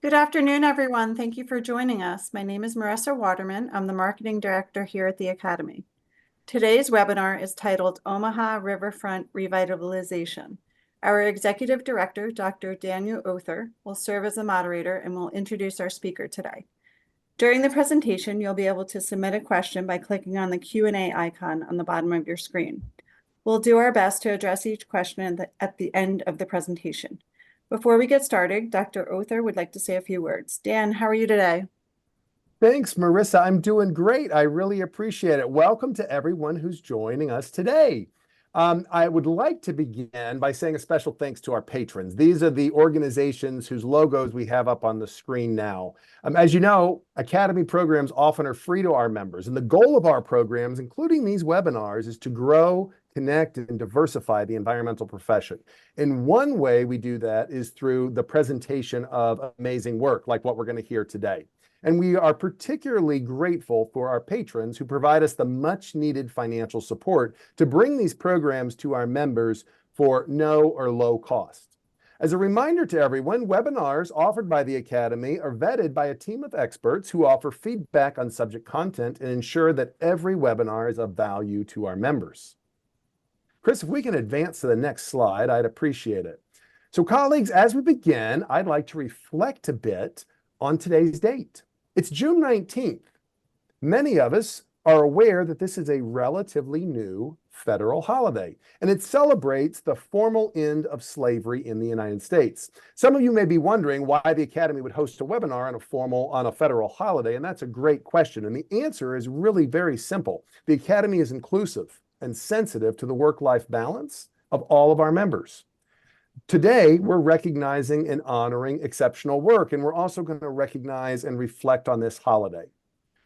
Good afternoon, everyone. Thank you for joining us. My name is Marissa Waterman. I'm the Marketing Director here at the Academy. Today's webinar is titled Omaha RiverFront Revitalization. Our Executive Director, Dr. Daniel Oather, will serve as the moderator and will introduce our speaker today. During the presentation, you'll be able to submit a question by clicking on the Q&A icon on the bottom of your screen. We'll do our best to address each question at the end of the presentation. Before we get started, Dr. Oather would like to say a few words. Dan, how are you today? Thanks, Marissa. I'm doing great. I really appreciate it. Welcome to everyone who's joining us today. I would like to begin by saying a special thanks to our patrons. These are the organizations whose logos we have up on the screen now. As you know, Academy programs often are free to our members, and the goal of our programs, including these webinars, is to grow, connect, and diversify the environmental profession. And one way we do that is through the presentation of amazing work, like what we're going to hear today. And we are particularly grateful for our patrons who provide us the much needed financial support to bring these programs to our members for no or low cost. As a reminder to everyone, webinars offered by the Academy are vetted by a team of experts who offer feedback on subject content and ensure that every webinar is of value to our members. Chris, if we can advance to the next slide, I'd appreciate it. So colleagues, as we begin, I'd like to reflect a bit on today's date. It's June 19th. Many of us are aware that this is a relatively new federal holiday, and it celebrates the formal end of slavery in the United States. Some of you may be wondering why the Academy would host a webinar on a federal holiday, and that's a great question. And the answer is really very simple. The Academy is inclusive and sensitive to the work-life balance of all of our members. Today, we're recognizing and honoring exceptional work, and we're also going to recognize and reflect on this holiday.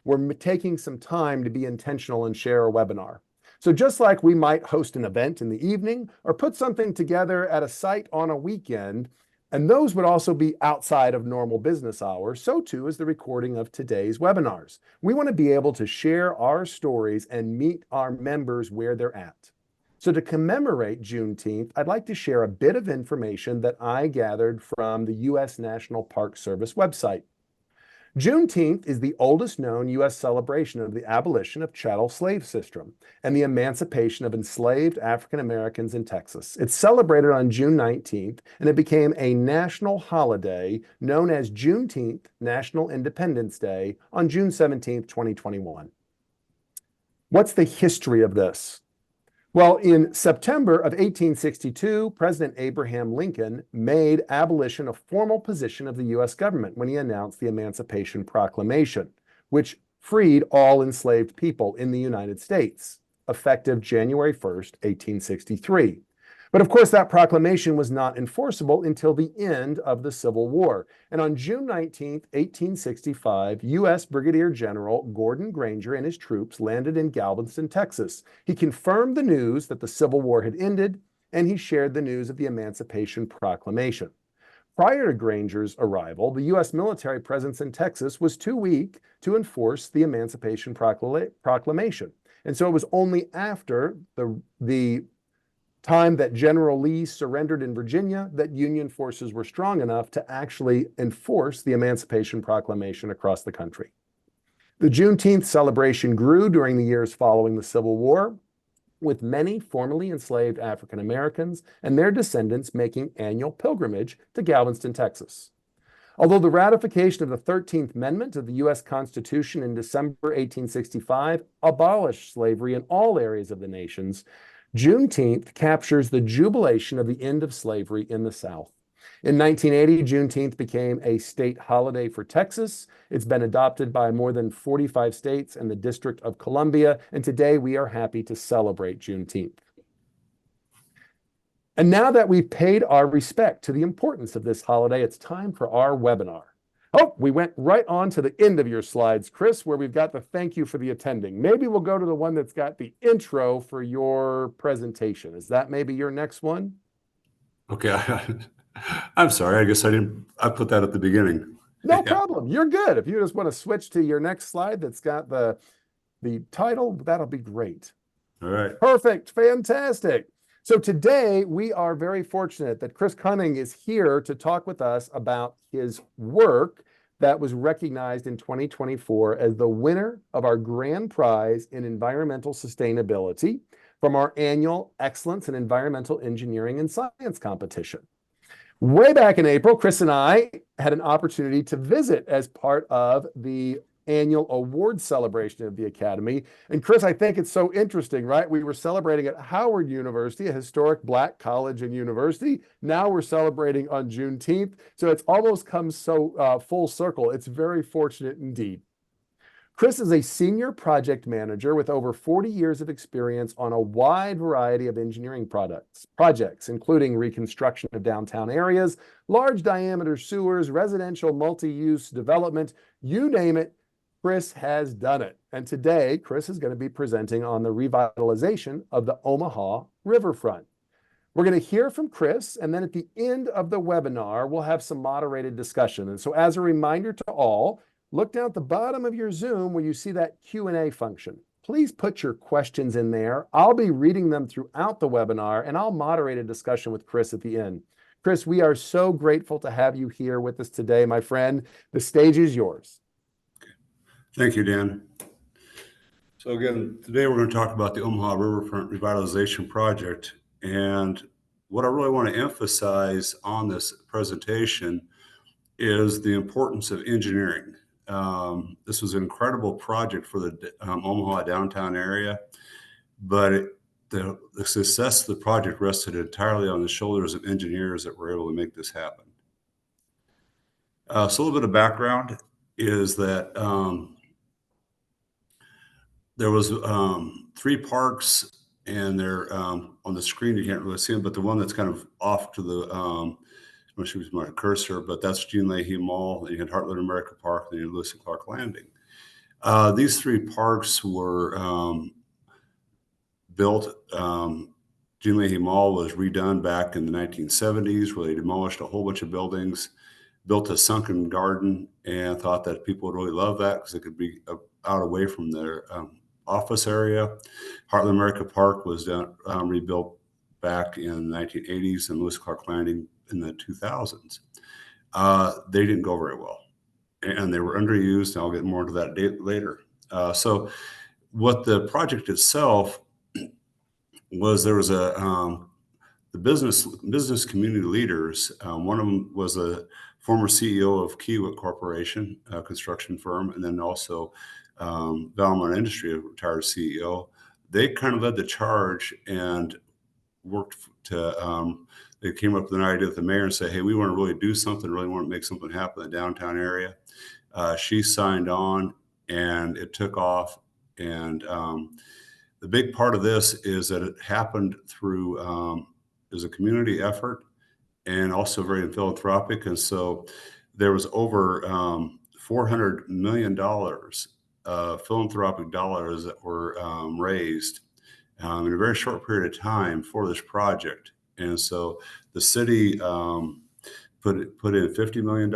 We're taking some time to be intentional and share a webinar. So just like we might host an event in the evening or put something together at a site on a weekend, and those would also be outside of normal business hours, so too is the recording of today's webinars. We want to be able to share our stories and meet our members where they're at. So to commemorate Juneteenth, I'd like to share a bit of information that I gathered from the U.S. National Park Service website. Juneteenth is the oldest known U.S. celebration of the abolition of chattel slave system and the emancipation of enslaved African Americans in Texas. It's celebrated on June 19th, and it became a national holiday known as Juneteenth National Independence Day on June 17th, 2021. What's the history of this? Well, in September of 1862, President Abraham Lincoln made abolition a formal position of the U.S. government when he announced the Emancipation Proclamation, which freed all enslaved people in the United States, effective January 1st, 1863. But of course, that proclamation was not enforceable until the end of the Civil War. And on June 19, 1865, U.S. Brigadier General Gordon Granger and his troops landed in Galveston, Texas. He confirmed the news that the Civil War had ended, and he shared the news of the Emancipation Proclamation. Prior to Granger's arrival, the U.S. military presence in Texas was too weak to enforce the Emancipation Proclamation. And so it was only after the time that General Lee surrendered in Virginia that Union forces were strong enough to actually enforce the Emancipation Proclamation across the country. The Juneteenth celebration grew during the years following the Civil War, with many formerly enslaved African Americans and their descendants making annual pilgrimage to Galveston, Texas. Although the ratification of the 13th Amendment of the U.S. Constitution in December 1865 abolished slavery in all areas of the nations, Juneteenth captures the jubilation of the end of slavery in the South. In 1980, Juneteenth became a state holiday for Texas. It's been adopted by more than 45 states and the District of Columbia, and today we are happy to celebrate Juneteenth. And now that we've paid our respect to the importance of this holiday, it's time for our webinar. Oh, we went right on to the end of your slides, Chris, where we've got the thank you for the attending. Maybe we'll go to the one that's got the intro for your presentation. Is that maybe your next one? Okay. I'm sorry. I guess I put that at the beginning. No problem. You're good. If you just want to switch to your next slide that's got the title, that'll be great. All right. Perfect. Fantastic. So today we are very fortunate that Chris Cunning is here to talk with us about his work that was recognized in 2024 as the winner of our grand prize in environmental sustainability from our annual Excellence in Environmental Engineering and Science competition. Way back in April, Chris and I had an opportunity to visit as part of the annual award celebration of the Academy. And Chris, I think it's so interesting, right? We were celebrating at Howard University, a historic Black college and university. Now we're celebrating on Juneteenth. So it's almost come so full circle. It's very fortunate indeed. Chris is a senior project manager with over 40 years of experience on a wide variety of engineering projects, including reconstruction of downtown areas, large diameter sewers, residential multi-use development, you name it, Chris has done it. And today, Chris is going to be presenting on the revitalization of the Omaha RiverFront. We're going to hear from Chris, and then at the end of the webinar, we'll have some moderated discussion. And so as a reminder to all, look down at the bottom of your Zoom where you see that Q&A function. Please put your questions in there. I'll be reading them throughout the webinar, and I'll moderate a discussion with Chris at the end. Chris, we are so grateful to have you here with us today, my friend. The stage is yours. Thank you, Dan. So again, today we're going to talk about the Omaha RiverFront Revitalization Project. And what I really want to emphasize on this presentation is the importance of engineering. This was an incredible project for the Omaha downtown area, but the success of the project rested entirely on the shoulders of engineers that were able to make this happen. So a little bit of background is that there was 3 parks, and they're on the screen. You can't really see them, but the one that's kind of off to the, I'm not sure if my cursor, but that's Gene Leahy Mall. And you had Heartland of America Park, and you had Lewis and Clark Landing. These 3 parks were built. Gene Leahy Mall was redone back in the 1970s, where they demolished a whole bunch of buildings, built a sunken garden, and thought that people would really love that because it could be out away from their office area. Heartland America Park was rebuilt back in the 1980s, and Lewis Clark Landing in the 2000s. They didn't go very well, and they were underused, and I'll get more into that later. So what the project itself was, there was the business community leaders. One of them was a former CEO of Kiewit Corporation, a construction firm, and then also Valmont Industry, a retired CEO. They kind of led the charge and worked to, they came up with an idea with the mayor and said, hey, we want to really do something, really want to make something happen in the downtown area. She signed on, and it took off. And the big part of this is that it happened through, it was a community effort and also very philanthropic. And so there was over $400 million philanthropic dollars that were raised in a very short period of time for this project. And so the city put in $50 million,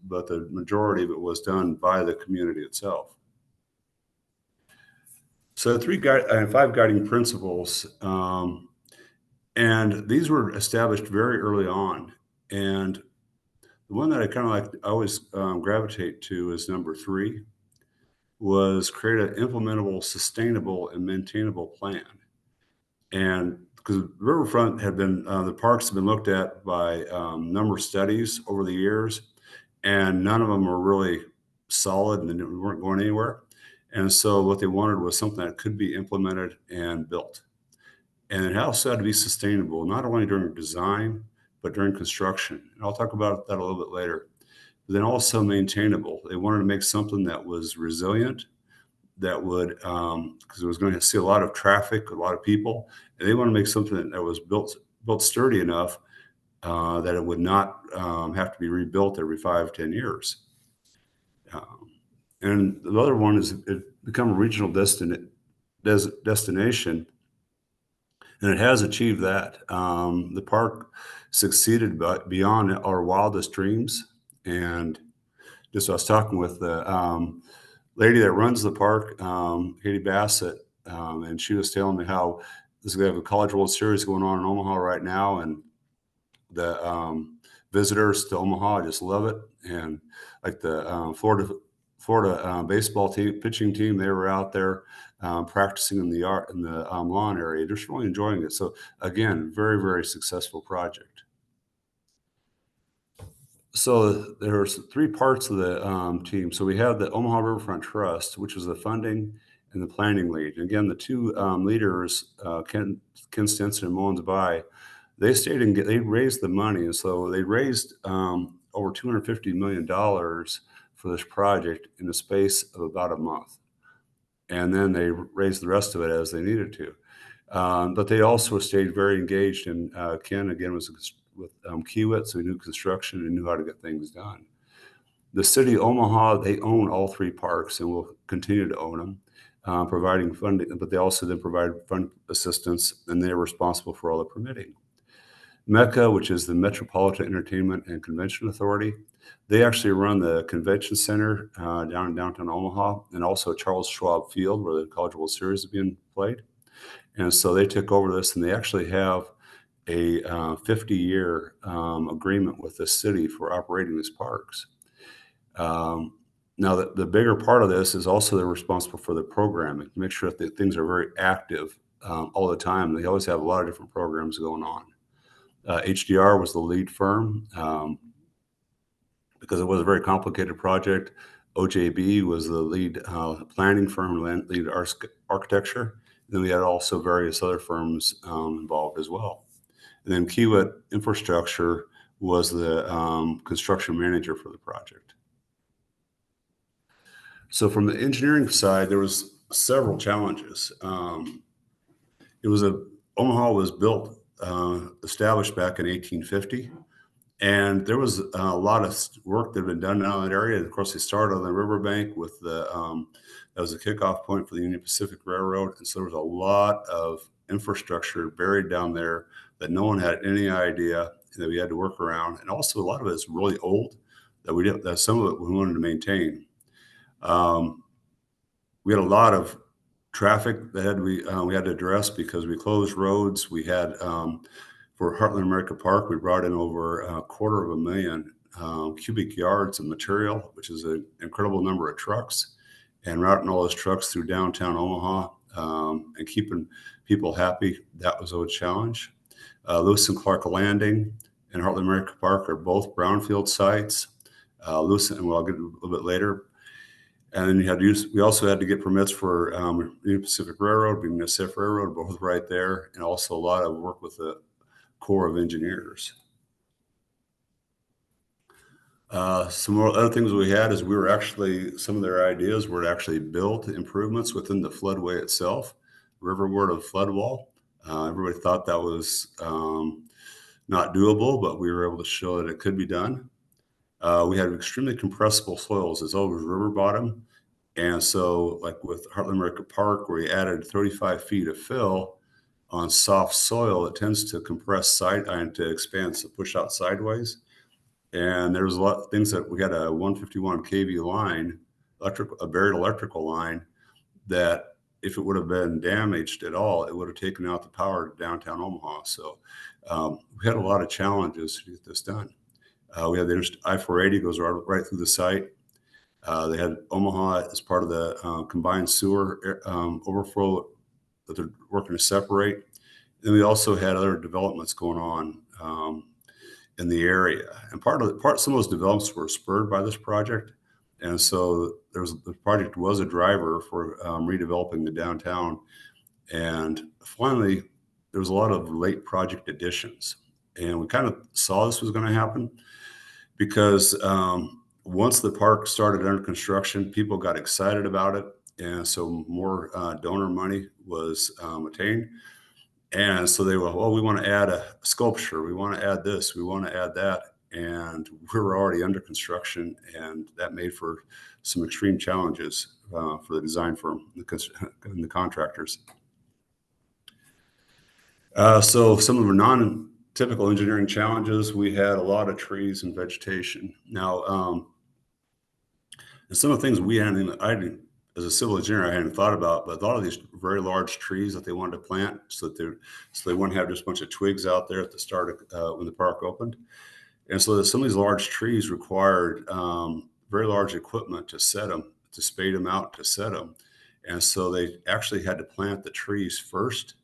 but the majority of it was done by the community itself. So 5 guiding principles, and these were established very early on. And the one that I kind of like, I always gravitate to is number 3, was create an implementable, sustainable, and maintainable plan. And because Riverfront had been, the parks have been looked at by a number of studies over the years, and none of them were really solid, and they weren't going anywhere. And so what they wanted was something that could be implemented and built. And it also had to be sustainable, not only during design, but during construction. And I'll talk about that a little bit later. But then also maintainable. They wanted to make something that was resilient, that would, because it was going to see a lot of traffic, a lot of people. And they want to make something that was built sturdy enough that it would not have to be rebuilt every 5-10 years. And the other one is it become a regional destination, and it has achieved that. The park succeeded beyond our wildest dreams. And just I was talking with the lady that runs the park, Katie Bassett, and she was telling me how we have a College World Series going on in Omaha right now, and the visitors to Omaha just love it. And like the Florida baseball team, pitching team, they were out there practicing in the lawn area, just really enjoying it. So again, very, very successful project. So there's three parts of the team. So we have the Omaha RiverFront Trust, which is the funding and the planning lead. And again, the two leaders, Ken Stinson and Mullins By, they stayed and they raised the money. And so they raised over $250 million for this project in the space of about a month. And then they raised the rest of it as they needed to. But they also stayed very engaged. And Ken, again, was with Kiewit, so he knew construction and knew how to get things done. The city of Omaha, they own all three parks and will continue to own them, providing funding, but they also then provide fund assistance, and they're responsible for all the permitting. MECA, which is the Metropolitan Entertainment and Convention Authority, they actually run the convention center down in downtown Omaha, and also Charles Schwab Field, where the College World Series is being played. And so they took over this, and they actually have a 50-year agreement with the city for operating these parks. Now, the bigger part of this is also they're responsible for the programming, to make sure that things are very active all the time. They always have a lot of different programs going on. HDR was the lead firm because it was a very complicated project. OJB was the lead planning firm, lead architecture. And then we had also various other firms involved as well. And then Kiewit Infrastructure was the construction manager for the project. So from the engineering side, there was several challenges. Omaha was built, established back in 1850. And there was a lot of work that had been done down in that area. And of course, they started on the riverbank with that was a kickoff point for the Union Pacific Railroad. And so there was a lot of infrastructure buried down there that no one had any idea that we had to work around. And also a lot of it is really old that some of it we wanted to maintain. We had a lot of traffic that we had to address because we closed roads. We had for Heartland America Park, we brought in over 250,000 cubic yards of material, which is an incredible number of trucks, and routing all those trucks through downtown Omaha and keeping people happy. That was a challenge. Lewis and Clark Landing and Heartland America Park are both brownfield sites. Lewis, and I'll get a little bit later. And then we also had to get permits for Union Pacific Railroad, being the SF Railroad, both right there, and also a lot of work with the Corps of Engineers. Some more other things we had is some of their ideas were to actually build improvements within the floodway itself, riverward of flood wall. Everybody thought that was not doable, but we were able to show that it could be done. We had extremely compressible soils as always river bottom. And so like with Heartland America Park, where we added 35 feet of fill on soft soil, it tends to compress and to expand, so push out sideways. And there was a lot of things that we had a 151 kV line, a buried electrical line that if it would have been damaged at all, it would have taken out the power to downtown Omaha. So we had a lot of challenges to get this done. We had the I-480 goes right through the site. They had Omaha as part of the combined sewer overflow that they're working to separate. Then we also had other developments going on in the area. And some of those developments were spurred by this project. And so the project was a driver for redeveloping the downtown. And finally, there was a lot of late project additions. And we kind of saw this was going to happen because once the park started under construction, people got excited about it. And so more donor money was attained. And so they were, well, we want to add a sculpture. We want to add this. We want to add that. And we were already under construction. And that made for some extreme challenges for the design firm and the contractors. So some of the non-typical engineering challenges, we had a lot of trees and vegetation. Now, and some of the things I didn't as a civil engineer, I hadn't thought about, but a lot of these very large trees that they wanted to plant so they wouldn't have just a bunch of twigs out there at the start of when the park opened. And so some of these large trees required very large equipment to set them, to spade them out, to set them. And so they actually had to plant the trees first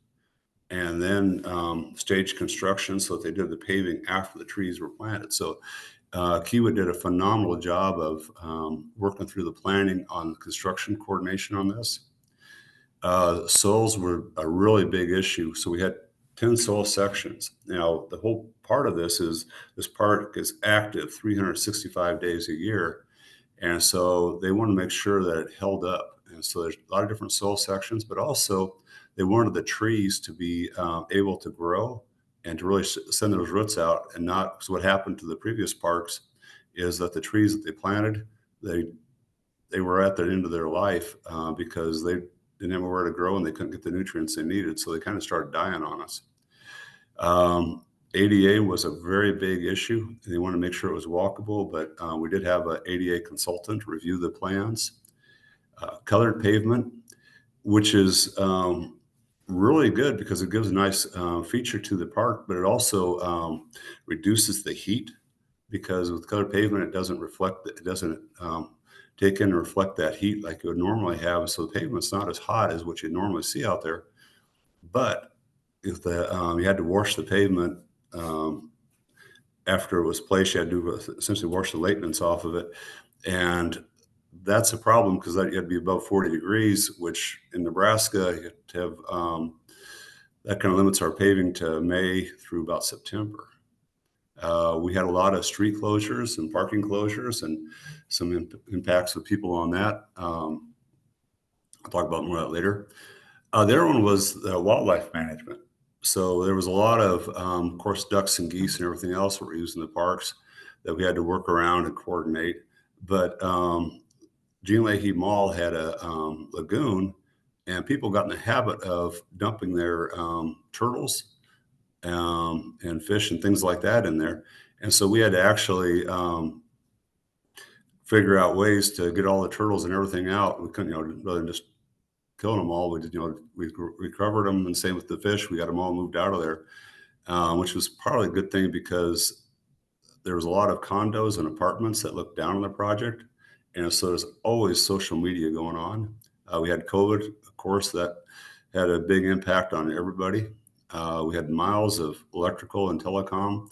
and then stage construction. So that they did the paving after the trees were planted. So Kiewit did a phenomenal job of working through the planning on construction coordination on this. Soils were a really big issue. So we had 10 soil sections. Now, the whole part of this park is active 365 days a year. And so they wanted to make sure that it held up. And so there's a lot of different soil sections, but also they wanted the trees to be able to grow and to really send those roots out, and not, because what happened to the previous parks is that the trees that they planted, they were at the end of their life because they didn't have where to grow and they couldn't get the nutrients they needed. So they kind of started dying on us. ADA was a very big issue. They wanted to make sure it was walkable, but we did have an ADA consultant review the plans. Colored pavement, which is really good because it gives a nice feature to the park, but it also reduces the heat, because with colored pavement, it doesn't take in and reflect that heat like you would normally have. So the pavement's not as hot as what you normally see out there. But if you had to wash the pavement after it was placed, you had to essentially wash the latements off of it. And that's a problem because you had to be above 40 degrees, which in Nebraska, you have to have, that kind of limits our paving to May through about September. We had a lot of street closures and parking closures and some impacts with people on that. I'll talk about more of that later. The other one was wildlife management. So there was a lot of course, ducks and geese and everything else that were used in the parks that we had to work around and coordinate. But Gene Leahy Mall had a lagoon, and people got in the habit of dumping their turtles and fish and things like that in there. And so we had to actually figure out ways to get all the turtles and everything out. We couldn't, rather than just killing them all, we did, we recovered them, and same with the fish. We got them all moved out of there, which was probably a good thing because there was a lot of condos and apartments that looked down on the project. And so there's always social media going on. We had COVID, of course, that had a big impact on everybody. We had miles of electrical and telecom,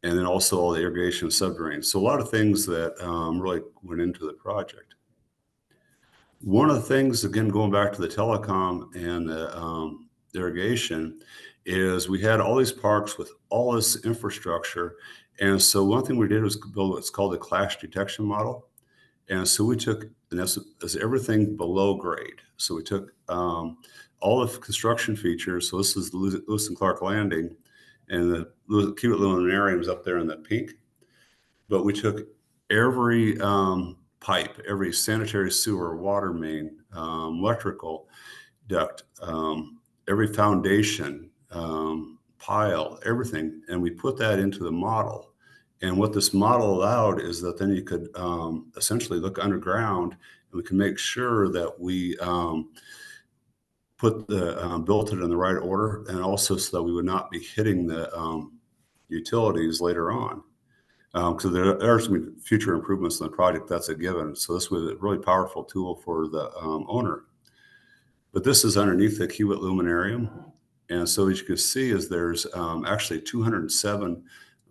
and then also all the irrigation and subterranean. So a lot of things that really went into the project. One of the things, again, going back to the telecom and the irrigation, is we had all these parks with all this infrastructure. And so one thing we did was build what's called a clash detection model. And so we took, and that's everything below grade. So we took all the construction features. So this is Lewis and Clark Landing, and the Kiewit Luminarium is up there in the pink. But we took every pipe, every sanitary sewer, water main, electrical duct, every foundation, pile, everything, and we put that into the model. And what this model allowed is that then you could essentially look underground, and we can make sure that we built it in the right order, and also so that we would not be hitting the utilities later on. Because there are some future improvements in the project, that's a given. So this was a really powerful tool for the owner. But this is underneath the Kiewit Luminarium. And so as you can see, is there's actually 207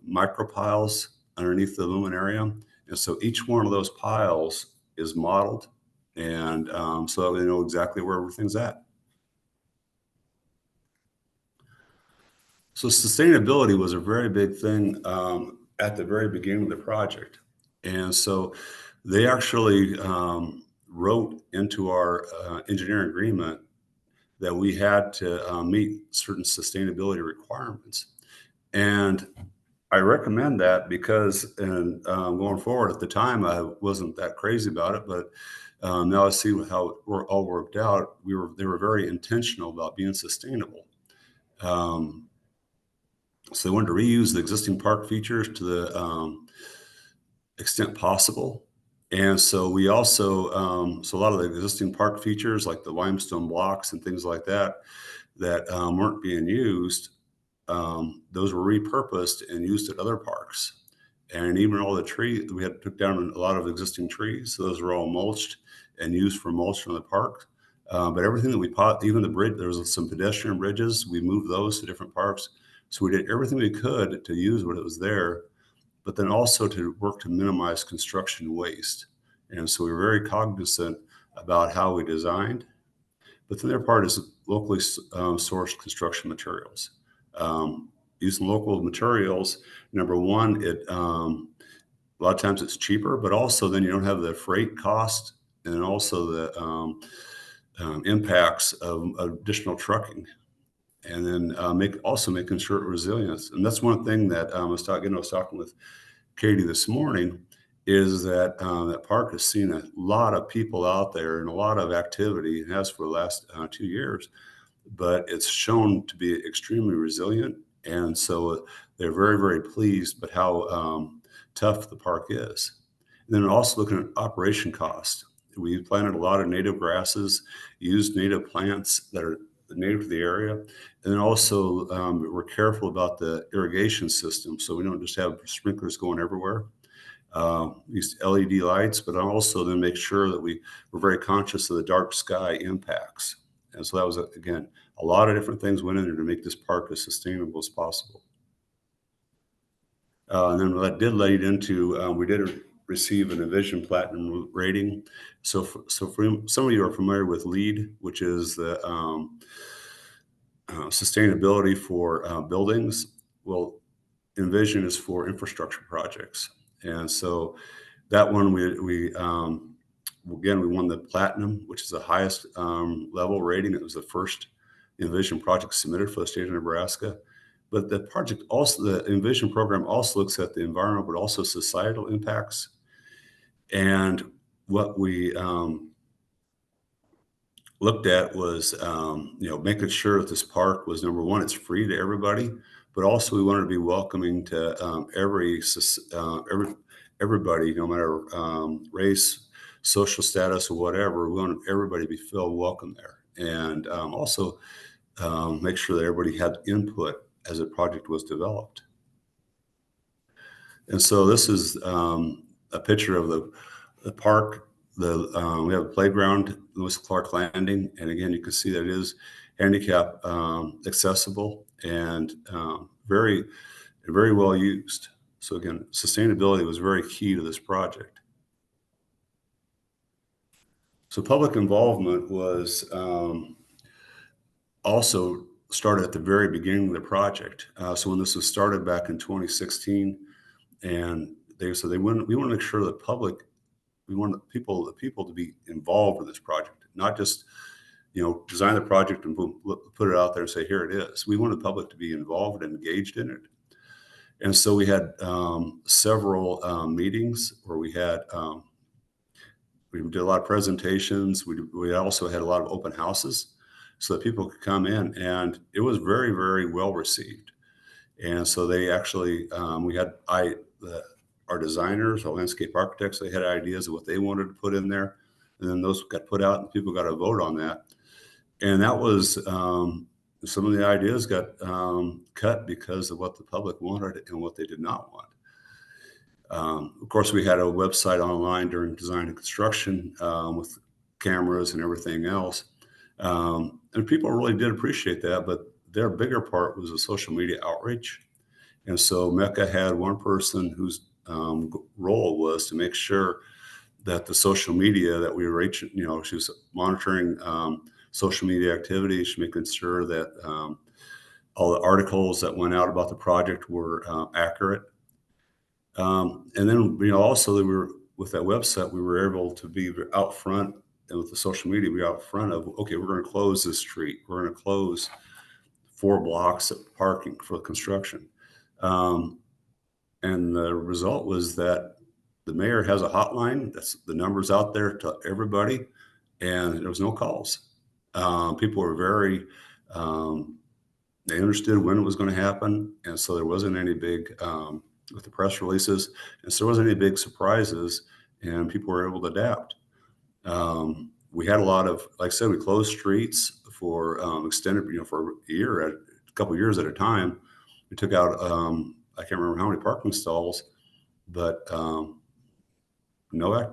micropiles underneath the luminarium. And so each one of those piles is modeled, and so they know exactly where everything's at. So sustainability was a very big thing at the very beginning of the project. And so they actually wrote into our engineering agreement that we had to meet certain sustainability requirements. And I recommend that because, and going forward, at the time, I wasn't that crazy about it, but now I see how it all worked out. They were very intentional about being sustainable. So they wanted to reuse the existing park features to the extent possible. And so we also, so a lot of the existing park features like the limestone blocks and things like that, that weren't being used, those were repurposed and used at other parks. And even all the trees, we had took down a lot of existing trees. So those were all mulched and used for mulch from the park. But everything that we even the bridge, there was some pedestrian bridges. We moved those to different parks. So we did everything we could to use what it was there, but then also to work to minimize construction waste. And so we were very cognizant about how we designed. But the other part is locally sourced construction materials. Using local materials, number one, a lot of times it's cheaper, but also then you don't have the freight cost and also the impacts of additional trucking. And then making sure resilience. And that's one thing that I was talking with Katie this morning, is that that park has seen a lot of people out there and a lot of activity. It has for the last 2 years, but it's shown to be extremely resilient. And so they're very, very pleased but how tough the park is. And then also looking at operation cost. We planted a lot of native grasses, used native plants that are native to the area. And then also we're careful about the irrigation system. So we don't just have sprinklers going everywhere. Use LED lights, but also then make sure that we're very conscious of the dark sky impacts. And so that was, again, a lot of different things went in there to make this park as sustainable as possible. And then that did lead into, we did receive an Envision Platinum rating. So for some of you are familiar with LEED, which is the sustainability for buildings. Well, Envision is for infrastructure projects. And so that one, we won the platinum, which is the highest level rating. It was the first Envision project submitted for the state of Nebraska. But the project also, the Envision program also looks at the environment, but also societal impacts. And what we looked at was, making sure that this park was, number one, it's free to everybody, but also we wanted to be welcoming to everybody, no matter race, social status, or whatever. We wanted everybody to be feel welcome there, and also make sure that everybody had input as the project was developed. And so this is a picture of the park. We have a playground, Lewis Clark Landing, and again, you can see that it is handicap accessible and very, very well used. So again, sustainability was very key to this project. So public involvement was also started at the very beginning of the project. So when this was started back in 2016, and we want to make sure we want the people to be involved in this project, not just design the project and boom, put it out there and say, here it is. We want the public to be involved and engaged in it. And so we had several meetings where we did a lot of presentations. We also had a lot of open houses so that people could come in, and it was very, very well received. And so they actually, we had our designers, our landscape architects, they had ideas of what they wanted to put in there. And then those got put out and people got to vote on that. And that was, some of the ideas got cut because of what the public wanted and what they did not want. Of course, we had a website online during design and construction with cameras and everything else. And people really did appreciate that, but their bigger part was the social media outreach. And so Mecca had one person whose role was to make sure that the social media that we were reaching, she was monitoring social media activities, she making sure that all the articles that went out about the project were accurate. And then, also we were with that website, we were able to be out front, and with the social media, we were out front of, okay, we're going to close this street. We're going to close 4 blocks of parking for construction. And the result was that the mayor has a hotline. That's the numbers out there to everybody, and there was no calls. People were very, they understood when it was going to happen, and so there wasn't any big with the press releases, and so there wasn't any big surprises. and people were able to adapt. We had a lot of, like I said, we closed streets for extended, for a year, a couple of years at a time. We took out, I can't remember how many parking stalls, but nobody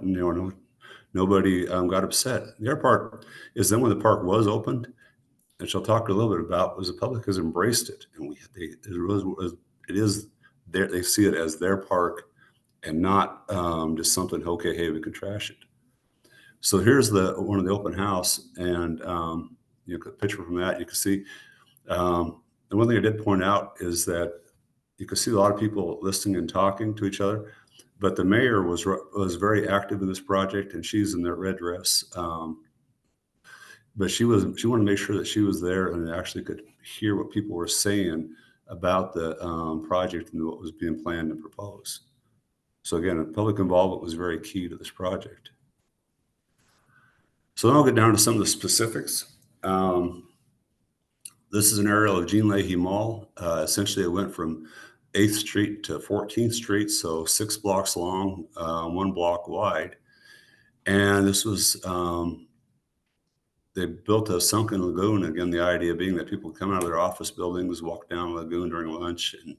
got upset. The other part is then when the park was opened, and she'll talk a little bit about, was the public has embraced it, and it is there. They see it as their park and not just something. Okay, hey, we can trash it. So here's one of the open house, and a picture from that. You can see. The one thing I did point out is that you can see a lot of people listening and talking to each other, but the mayor was very active in this project, and she's in that red dress. But she wanted to make sure that she was there and actually could hear what people were saying about the project and what was being planned and proposed. So again, public involvement was very key to this project. So then I'll get down to some of the specifics. This is an aerial of Gene Leahy Mall. Essentially, it went from 8th Street to 14th Street, so 6 blocks long, 1 block wide. And this was, they built a sunken lagoon. Again, the idea being that people come out of their office buildings, walk down the lagoon during lunch, and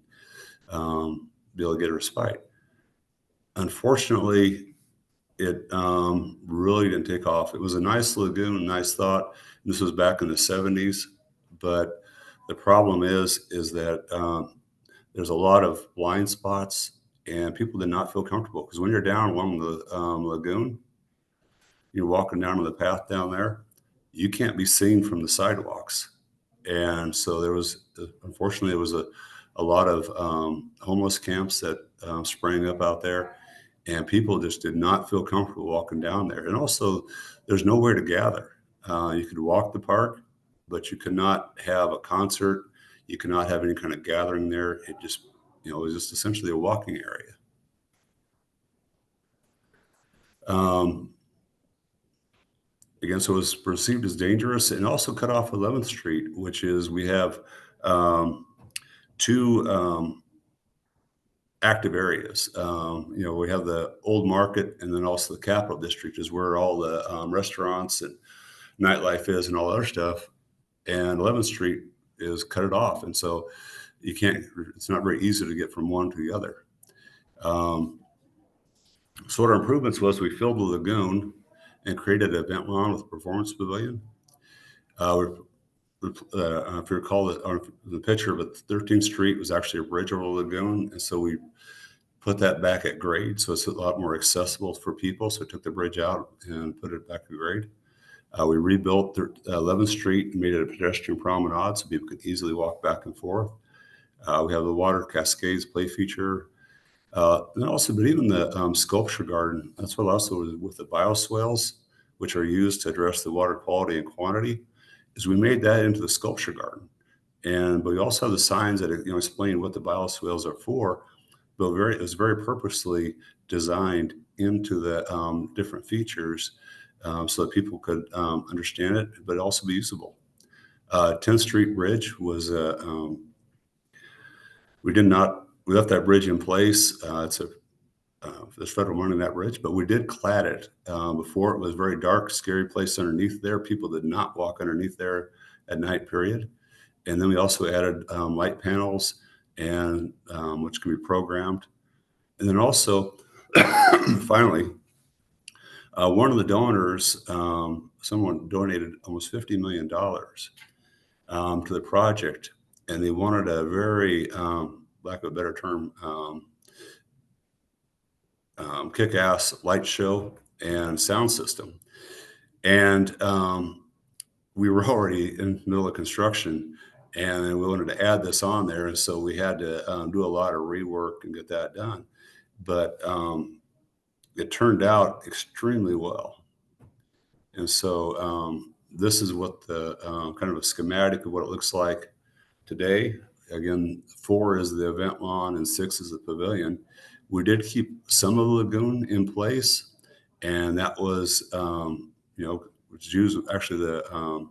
be able to get a respite. Unfortunately, it really didn't take off. It was a nice lagoon, nice thought. This was back in the 70s, but the problem is that there's a lot of blind spots, and people did not feel comfortable, because when you're down along the lagoon, you're walking down on the path down there, you can't be seen from the sidewalks. And so there was, unfortunately, there was a lot of homeless camps that sprang up out there, and people just did not feel comfortable walking down there. And also, there's nowhere to gather. You could walk the park, but you could not have a concert. You could not have any kind of gathering there. It just, it was just essentially a walking area. Again, so it was perceived as dangerous, and also cut off 11th Street, which is, we have 2 active areas. We have the Old Market, and then also the Capital District is where all the restaurants and nightlife is and all the other stuff. And 11th Street is cut it off. And so it's not very easy to get from one to the other. So what our improvements was, we filled the lagoon and created an event lawn with a performance pavilion. If you recall the picture, but 13th Street was actually a bridge over the lagoon. And so we put that back at grade, so it's a lot more accessible for people. So we took the bridge out and put it back at grade. We rebuilt 11th Street and made it a pedestrian promenade so people could easily walk back and forth. We have the water cascades play feature. And also, but even the sculpture garden, that's what also was with the bioswales, which are used to address the water quality and quantity, is we made that into the sculpture garden. But we also have the signs that explain what the bioswales are for, but it was very purposely designed into the different features so that people could understand it, but also be usable. 10th Street Bridge was we left that bridge in place. There's federal money in that bridge, but we did clad it. Before, it was a very dark, scary place underneath there. People did not walk underneath there at night, period. And then we also added light panels, and which can be programmed. And then also, finally, one of the donors, someone donated almost $50 million to the project, and they wanted a very, lack of a better term, kick-ass light show and sound system. And we were already in the middle of construction, and we wanted to add this on there. And so we had to do a lot of rework and get that done. But it turned out extremely well. And so this is what the kind of a schematic of what it looks like today. Again, 4 is the event lawn and 6 is the pavilion. We did keep some of the lagoon in place, and that was, which Jews, actually the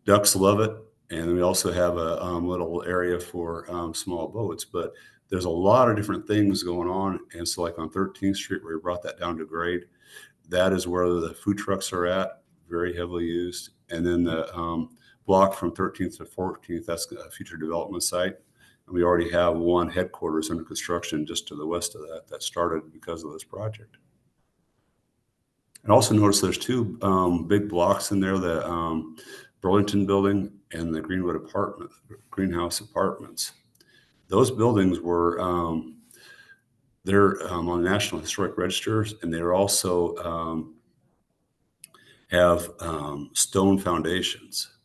ducks love it. And we also have a little area for small boats, but there's a lot of different things going on. And so like on 13th Street, where we brought that down to grade, that is where the food trucks are at, very heavily used. And then the block from 13th to 14th, that's a future development site. And we already have one headquarters under construction just to the west of that started because of this project. And also notice there's two big blocks in there, the Burlington building and the Greenhouse Apartments. Those buildings were, they're on the National Historic Registers, and they're also have stone foundations.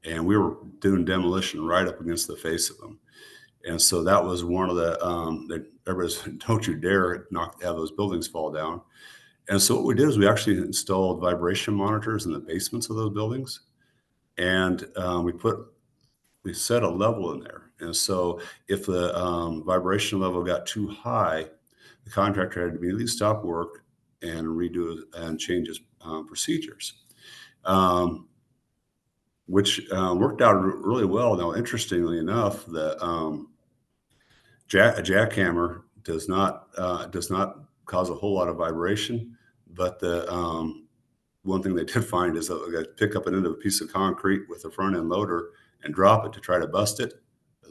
And we were doing demolition right up against the face of them. And so that was one of the, everybody's, don't you dare have those buildings fall down. And so what we did is we actually installed vibration monitors in the basements of those buildings. And we set a level in there. And so if the vibration level got too high, the contractor had to immediately stop work and redo and change his procedures, which worked out really well. Now, interestingly enough, the a jackhammer does not cause a whole lot of vibration, but the one thing they did find is that they got to pick up an end of a piece of concrete with a front end loader and drop it to try to bust it.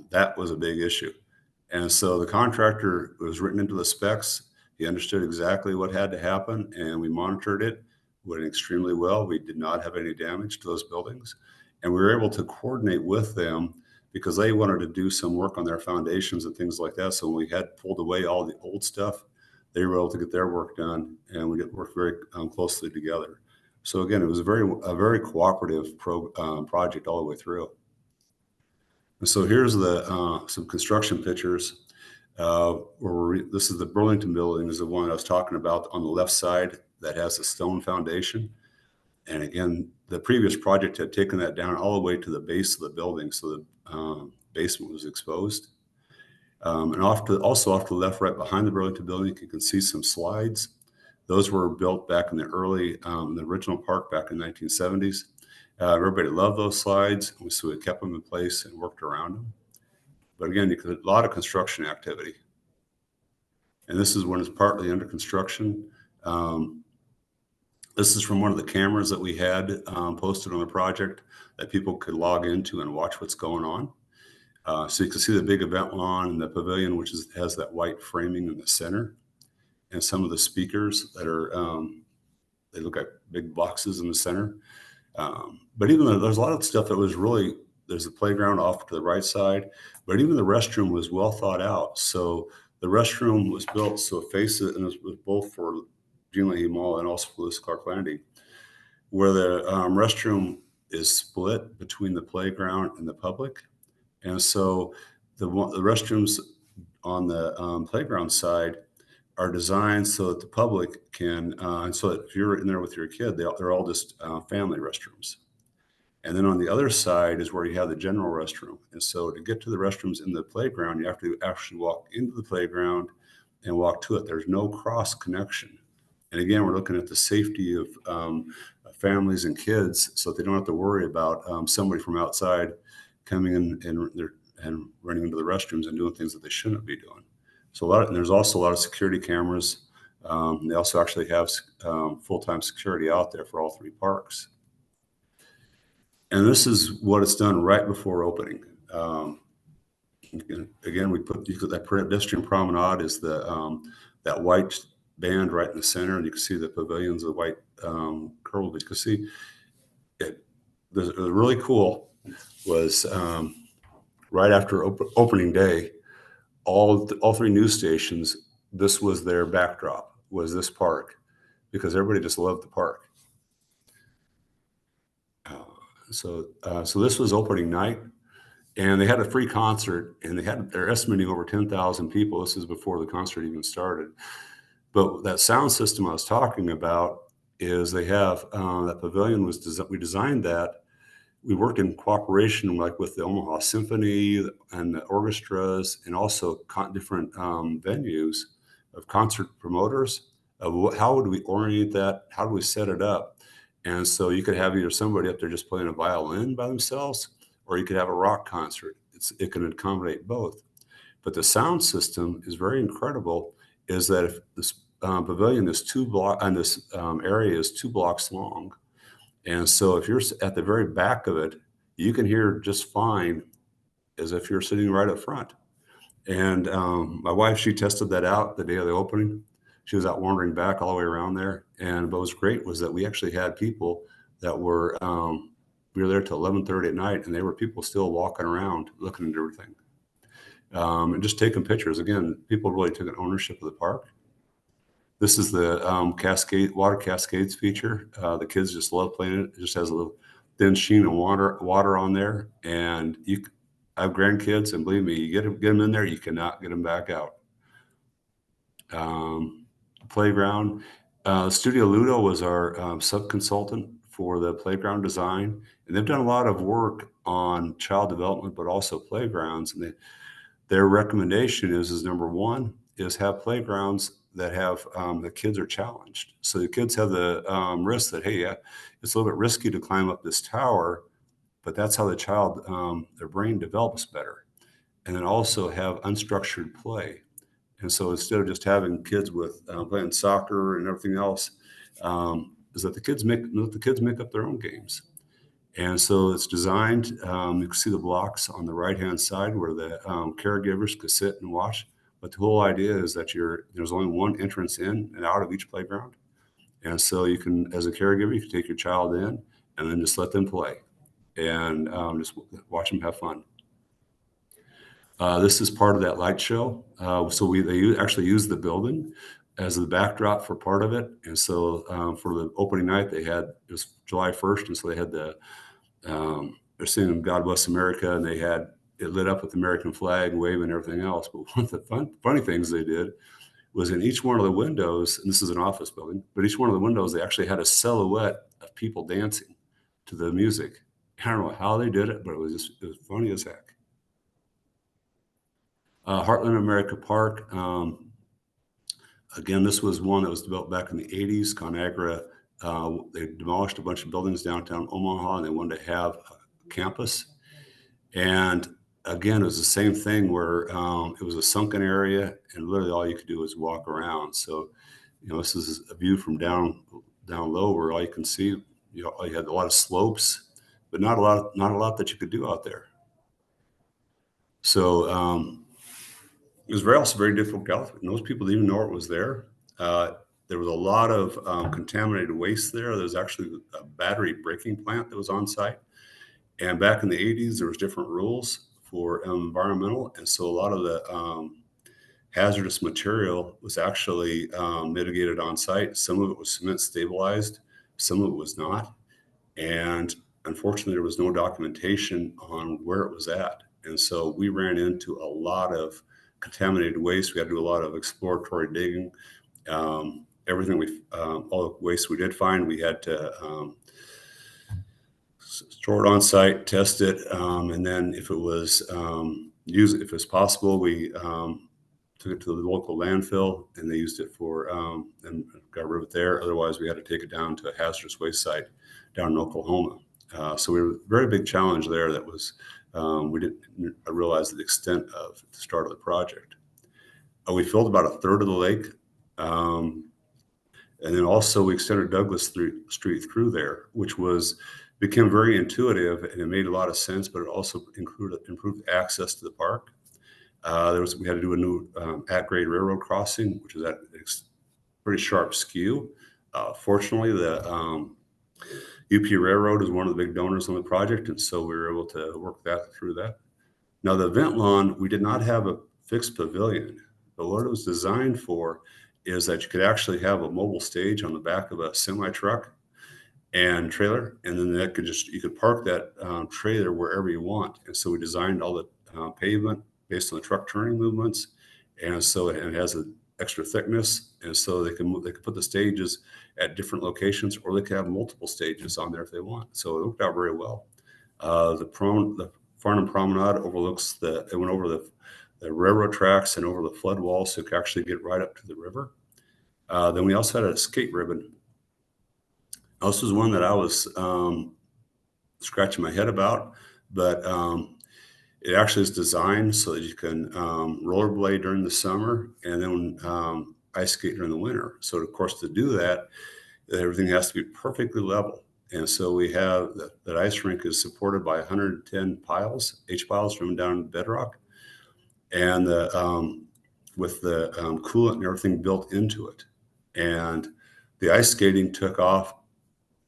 That was a big issue. And so the contractor was written into the specs. He understood exactly what had to happen, and we monitored it. Went extremely well. We did not have any damage to those buildings. And we were able to coordinate with them because they wanted to do some work on their foundations and things like that. So when we had pulled away all the old stuff, they were able to get their work done, and we worked very closely together. So again, it was a very cooperative project all the way through. And so here's the some construction pictures. This is the Burlington building, is the one I was talking about on the left side that has a stone foundation. And again, the previous project had taken that down all the way to the base of the building, so the basement was exposed. And also off to the left, right behind the Burlington building, you can see some slides. Those were built back in the the original park back in the 1970s. Everybody loved those slides, so we kept them in place and worked around them. But again, a lot of construction activity. And this is when it's partly under construction. This is from one of the cameras that we had posted on the project that people could log into and watch what's going on. So you can see the big event lawn and the pavilion, which has that white framing in the center, and some of the speakers that are, they look like big boxes in the center. But even though there's a lot of stuff that was really, there's a playground off to the right side, but even the restroom was well thought out. So the restroom was built so it faces, and it was both for Gene Leahy Mall and also for Lewis Clark Landing, where the restroom is split between the playground and the public. And so the restrooms on the playground side are designed so that the public can, and so that if you're in there with your kid, they're all just family restrooms. And then on the other side is where you have the general restroom. And so to get to the restrooms in the playground, you have to actually walk into the playground and walk to it. There's no cross connection. And again, we're looking at the safety of families and kids, so that they don't have to worry about somebody from outside coming in and running into the restrooms and doing things that they shouldn't be doing. So and there's also a lot of security cameras. They also actually have full-time security out there for all three parks. And this is what it's done right before opening. Again, we put that pedestrian promenade is that white band right in the center, and you can see the pavilions, the white curl. You can see it. It was really cool. Was right after opening day, all three news stations, this was their backdrop, was this park, because everybody just loved the park. So this was opening night, and they had a free concert, and they're estimating over 10,000 people. This is before the concert even started. But that sound system I was talking about is they have that pavilion we designed that. We worked in cooperation like with the Omaha Symphony and the orchestras, and also different venues of concert promoters of how would we orient that? How do we set it up? And so you could have either somebody up there just playing a violin by themselves, or you could have a rock concert. It can accommodate both. But the sound system is very incredible, is that if this pavilion is this area is 2 blocks long. And so if you're at the very back of it, you can hear just fine as if you're sitting right up front. And my wife, she tested that out the day of the opening. She was out wandering back all the way around there. And what was great was that we actually had people that were, we were there till 11:30 at night, and there were people still walking around looking at everything and just taking pictures. Again, people really took an ownership of the park. This is the water cascades feature. The kids just love playing it. It just has a little thin sheen of water on there. And I have grandkids, and believe me, you get them in there, you cannot get them back out. Playground. Studio Ludo was our sub-consultant for the playground design. And they've done a lot of work on child development, but also playgrounds. And their recommendation is number one, is have playgrounds that have the kids are challenged. So the kids have the risk that, hey, yeah, it's a little bit risky to climb up this tower, but that's how the child, their brain develops better. And then also have unstructured play. And so instead of just having kids with playing soccer and everything else, is that the kids make up their own games. And so it's designed, you can see the blocks on the right-hand side where the caregivers could sit and watch. But the whole idea is that there's only one entrance in and out of each playground. And so you can, as a caregiver, you can take your child in and then just let them play and just watch them have fun. This is part of that light show. So they actually use the building as the backdrop for part of it. And so for the opening night, it was July 1st. And so they had they're singing God Bless America, and they had it lit up with the American flag, waving and everything else. But one of the funny things they did was in each one of the windows, and this is an office building, but each one of the windows, they actually had a silhouette of people dancing to the music. I don't know how they did it, but it was funny as heck. Heartland of America Park. Again, this was one that was developed back in the 80s. ConAgra, they demolished a bunch of buildings downtown Omaha, and they wanted to have a campus. And again, it was the same thing where it was a sunken area, and literally all you could do was walk around. So, this is a view from down low where all you can see, you had a lot of slopes, but not a lot that you could do out there. So it was also very difficult. Most people didn't even know it was there. There was a lot of contaminated waste there. There was actually a battery breaking plant that was on site. And back in the 80s, there was different rules for environmental. And so a lot of the hazardous material was actually mitigated on site. Some of it was cement stabilized, some of it was not. And unfortunately, there was no documentation on where it was at. And so we ran into a lot of contaminated waste. We had to do a lot of exploratory digging. Everything all the waste we did find, we had to store it on site, test it, and then if it was if it was possible, we took it to the local landfill, and they used it for and got rid of it there. Otherwise, we had to take it down to a hazardous waste site down in Oklahoma. So we were a very big challenge there. That was we didn't realize the extent of the start of the project. We filled about a third of the lake. And then also we extended Douglas Street through there, which became very intuitive, and it made a lot of sense, but it also improved access to the park. We had to do a new at-grade railroad crossing, which is at a pretty sharp skew. Fortunately, the UP Railroad is one of the big donors on the project, and so we were able to work through that. Now, the event lawn, we did not have a fixed pavilion, but what it was designed for is that you could actually have a mobile stage on the back of a semi-truck and trailer, and then you could park that trailer wherever you want. And so we designed all the pavement based on the truck turning movements, and so it has an extra thickness, and so they can put the stages at different locations, or they could have multiple stages on there if they want. So it worked out very well. The Farnham Promenade overlooks it went over the railroad tracks and over the flood wall, so it could actually get right up to the river. Then we also had a skate ribbon. This was one that I was scratching my head about, but It actually is designed so that you can rollerblade during the summer and then ice skate during the winter. So, of course, to do that, everything has to be perfectly level. And so we have that ice rink is supported by 110 piles, H-piles from down bedrock, and with the coolant and everything built into it. And the ice skating took off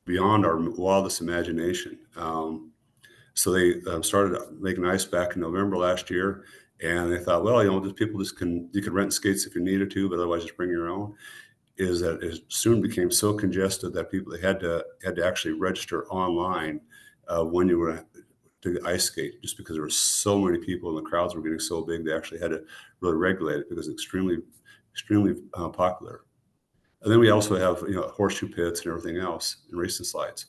beyond our wildest imagination. So they started making ice back in November last year, and they thought, well, just people you could rent skates if you needed to, but otherwise just bring your own. Is that it soon became so congested that they had to actually register online when you were to ice skate, just because there were so many people and the crowds were getting so big. They actually had to really regulate it because it's extremely popular. And then we also have horseshoe pits and everything else and racing slides.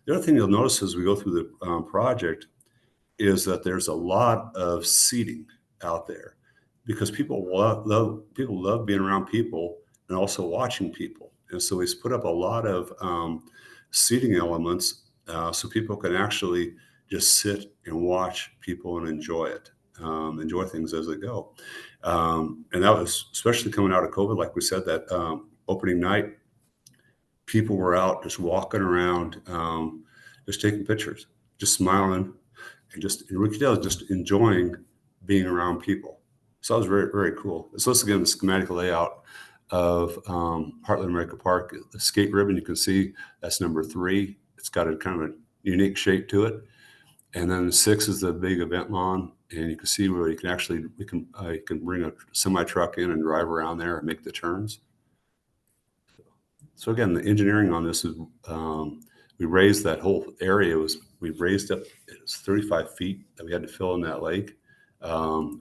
The other thing you'll notice as we go through the project is that there's a lot of seating out there because people love being around people and also watching people. And so we put up a lot of seating elements so people can actually just sit and watch people and enjoy it, enjoy things as they go. And that was especially coming out of COVID, like we said, that opening night, people were out just walking around, just taking pictures, just smiling, and we could tell just enjoying being around people. So that was very, very cool. So let's again the schematic layout of Heartland America Park. The skate ribbon, you can see that's number 3. It's got a kind of a unique shape to it. And then 6 is the big event lawn, and you can see where you can bring a semi truck in and drive around there and make the turns. So again, the engineering on this is we raised that whole area we raised up. It was 35 feet that we had to fill in that lake.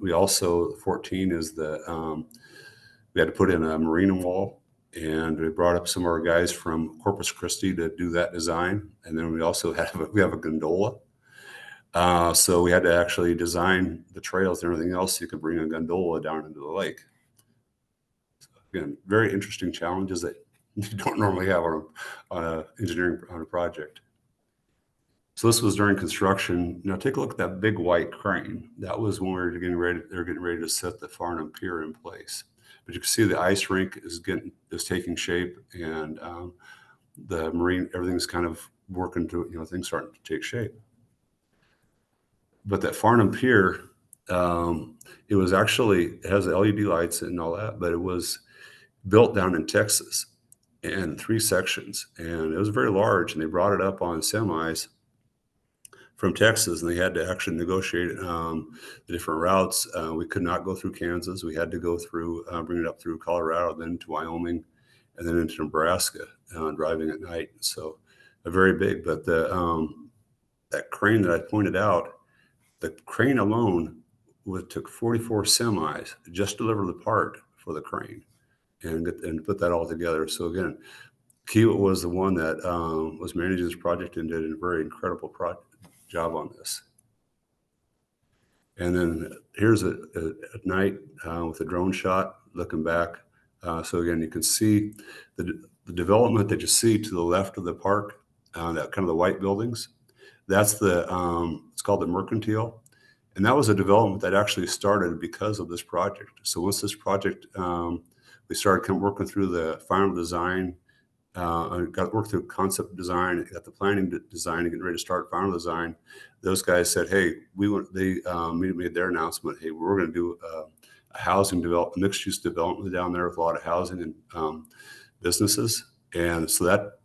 We also 14 is we had to put in a marina wall, and we brought up some of our guys from Corpus Christi to do that design. And then we also have a gondola. So we had to actually design the trails and everything else so you could bring a gondola down into the lake. So again, very interesting challenges that you don't normally have on a project. So this was during construction. Now take a look at that big white crane. That was when they're getting ready to set the Farnham Pier in place. But you can see the ice rink is taking shape, and the marine, everything's kind of working to, things starting to take shape. But that Farnham Pier, it has LED lights and all that, but it was built down in Texas in 3 sections, and it was very large, and they brought it up on semis from Texas, and they had to actually negotiate the different routes. We could not go through Kansas. We had to go through, bring it up through Colorado, then to Wyoming, and then into Nebraska, driving at night. So very big, but that crane that I pointed out, the crane alone took 44 semis just to deliver the part for the crane and put that all together. So again, Kiewit was the one that was managing this project and did a very incredible job on this. And then here's at night with a drone shot looking back. So again, you can see the development that you see to the left of the park, that kind of the white buildings. That's it's called the Mercantile. And that was a development that actually started because of this project. So once this project, we started working through the final design, worked through concept design, got the planning design, and getting ready to start final design. Those guys said, "Hey, they made their announcement. Hey, we're going to do a housing mixed-use development down there with a lot of housing and businesses." And so that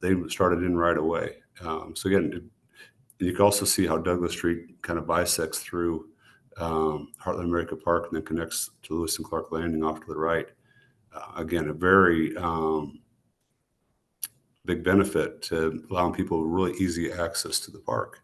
they started in right away. So again, you can also see how Douglas Street kind of bisects through Heartland America Park and then connects to Lewis and Clark Landing off to the right. Again, a very big benefit to allowing people really easy access to the park.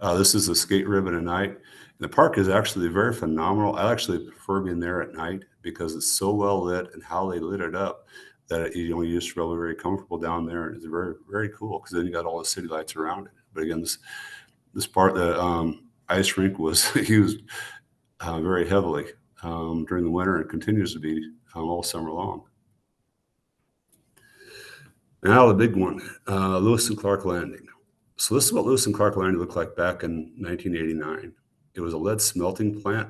This is the skate ribbon at night. The park is actually very phenomenal. I actually prefer being there at night because it's so well lit, and how they lit it up that you just feel very comfortable down there. And it's very, very cool because then you got all the city lights around it. But again, this part, the ice rink was used very heavily during the winter and continues to be all summer long. Now the big one, Lewis and Clark Landing. So this is what Lewis and Clark Landing looked like back in 1989. It was a lead smelting plant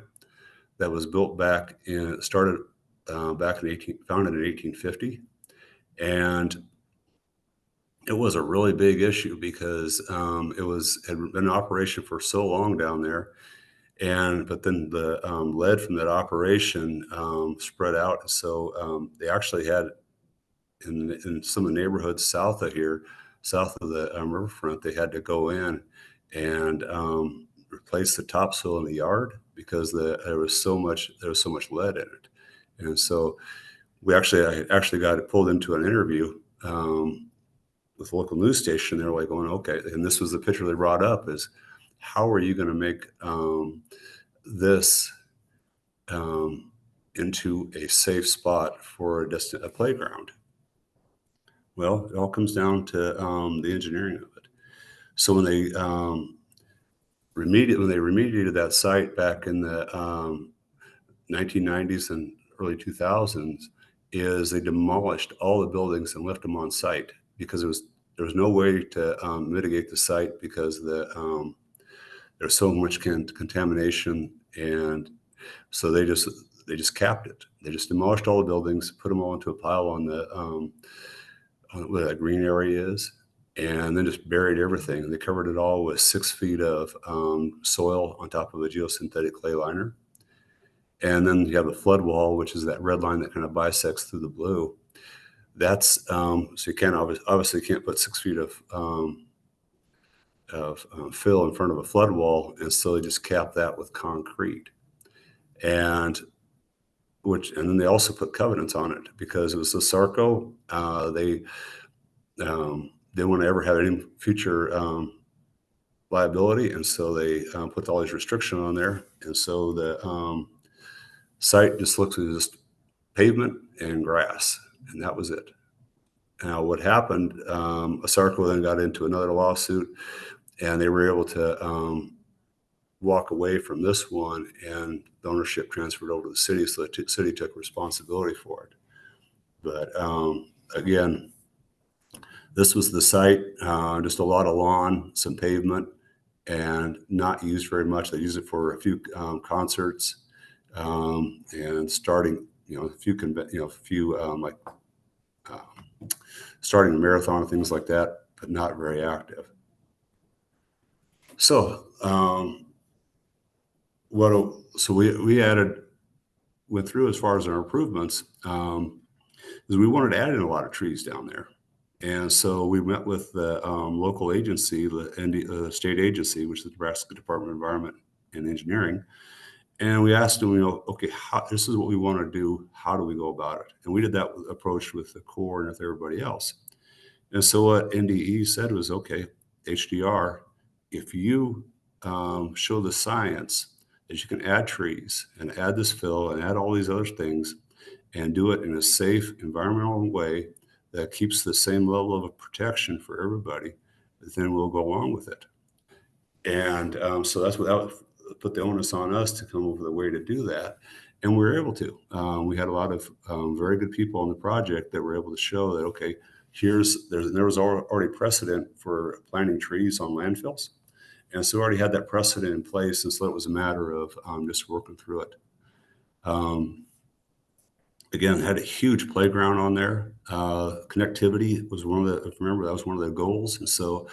that was built back in, started back in founded in 1850. And it was a really big issue because had been in operation for so long down there. But then the lead from that operation spread out. And so they actually had in some of the neighborhoods south of here, south of the riverfront, they had to go in and replace the topsoil in the yard because there was so much lead in it. And so I actually got it pulled into an interview with the local news station. They were like going, okay, and this was the picture they brought up is, how are you going to make this into a safe spot for a playground? Well, it all comes down to the engineering of it. So when they remediated that site back in the 1990s and early 2000s, is they demolished all the buildings and left them on site because there was no way to mitigate the site because there's so much contamination, and so they just capped it. They just demolished all the buildings, put them all into a pile on where that green area is, and then just buried everything. They covered it all with 6 feet of soil on top of a geosynthetic clay liner. And then you have the flood wall, which is that red line that kind of bisects through the blue. That's so you can't obviously can't put 6 feet of fill in front of a flood wall, and so they just cap that with concrete. And then they also put covenants on it because it was the Sarco. They didn't want to ever have any future liability, and so they put all these restrictions on there. And so the site just looks like just pavement and grass, and that was it. Now, what happened? Sarco then got into another lawsuit, and they were able to walk away from this one, and the ownership transferred over to the city, so the city took responsibility for it. But again, this was the site, just a lot of lawn, some pavement, and not used very much. They used it for a few concerts, and starting, starting a marathon and things like that, but not very active. So, went through as far as our improvements, is we wanted to add in a lot of trees down there. And so we met with the local agency, the state agency, which is the Nebraska Department of Environment and Engineering. And we asked them, okay, this is what we want to do. How do we go about it? And we did that approach with the Corps and with everybody else. And so what NDE said was, okay, HDR, if you show the science that you can add trees and add this fill and add all these other things and do it in a safe environmental way that keeps the same level of protection for everybody, then we'll go along with it. And so that put the onus on us to come up with a way to do that. And we were able to. We had a lot of very good people on the project that were able to show that, okay, there was already precedent for planting trees on landfills. And so we already had that precedent in place. And so it was a matter of just working through it. Again, had a huge playground on there. Connectivity was if you remember, that was one of the goals. And so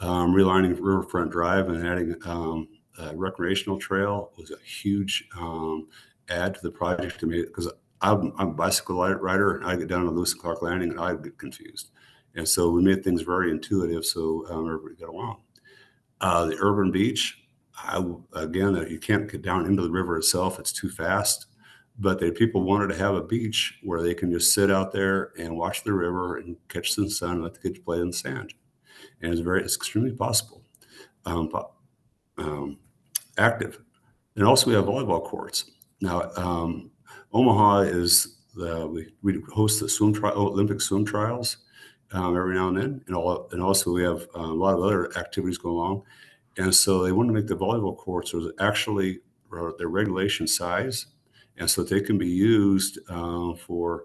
relining Riverfront Drive and adding a recreational trail was a huge add to the project to me, because I'm a bicycle rider, and I get down to Lewis and Clark Landing and I get confused. And so we made things very intuitive so everybody got along. The urban beach, you can't get down into the river itself. It's too fast. But the people wanted to have a beach where they can just sit out there and watch the river and catch the sun and let the kids play in the sand. And it's extremely possible, active. And also we have volleyball courts. Now, Omaha is we host the Olympic swim trials every now and then, and also we have a lot of other activities going along. And so they wanted to make the volleyball courts actually their regulation size, and so that they can be used for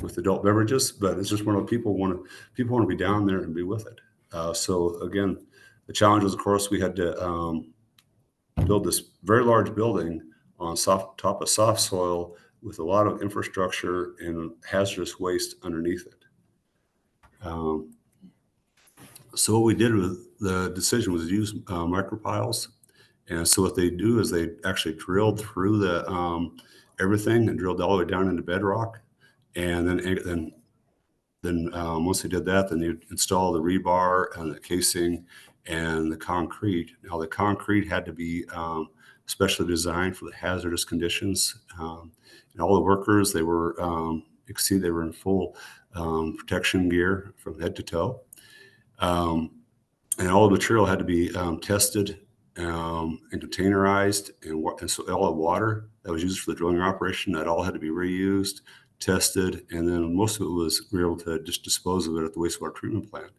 with adult beverages, but it's just one of the people want to be down there and be with it. So again, the challenge was, of course, we had to build this very large building on top of soft soil with a lot of infrastructure and hazardous waste underneath it. So what we did with the decision was to use micropiles. And so what they do is they actually drilled through the everything and drilled all the way down into bedrock. And then once they did that, then you install the rebar and the casing and the concrete. Now the concrete had to be specially designed for the hazardous conditions. And all the workers, they were, you can see they were in full protection gear from head to toe. And all the material had to be tested and containerized, and so all the water that was used for the drilling operation, that all had to be reused, tested, and then most of it was we were able to just dispose of it at the wastewater treatment plant.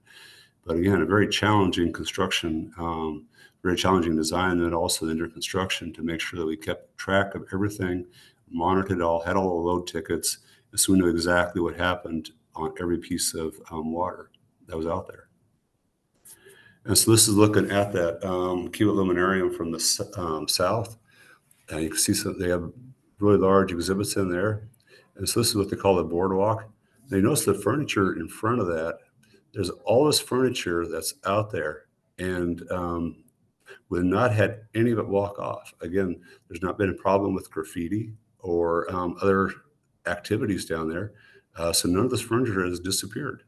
But again, a very challenging construction, very challenging design, and also under construction to make sure that we kept track of everything, monitored it all, had all the load tickets, and so we knew exactly what happened on every piece of water that was out there. And so this is looking at that Kiewit Luminarium from the south. And you can see they have really large exhibits in there. And so this is what they call the boardwalk. Now you notice the furniture in front of that. There's all this furniture that's out there, and we've not had any of it walk off. Again, there's not been a problem with graffiti or other activities down there. So none of this furniture has disappeared.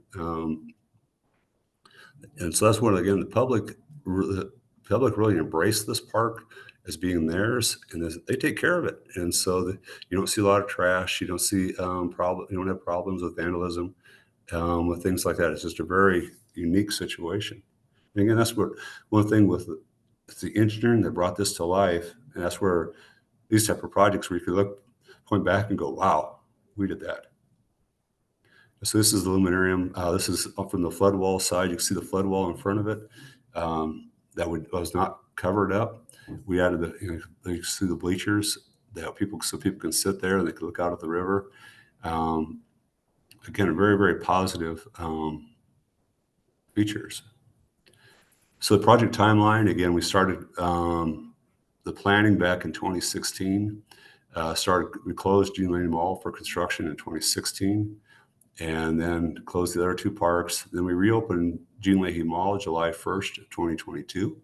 And so that's when, again, the public really embraced this park as being theirs, and they take care of it. And so you don't see a lot of trash. You don't see you don't have problems with vandalism, with things like that. It's just a very unique situation. And again, that's one thing with the engineering that brought this to life, and that's where these type of projects where you could point back and go, wow, we did that. So this is the luminarium. This is up from the flood wall side. You can see the flood wall in front of it that was not covered up. We added you see the bleachers so people can sit there and they can look out at the river. Again, a very, very positive features. So the project timeline, again, we started the planning back in 2016. We closed Gene Leahy Mall for construction in 2016. And then closed the other two parks. Then we reopened Gene Leahy Mall July 1st of 2022.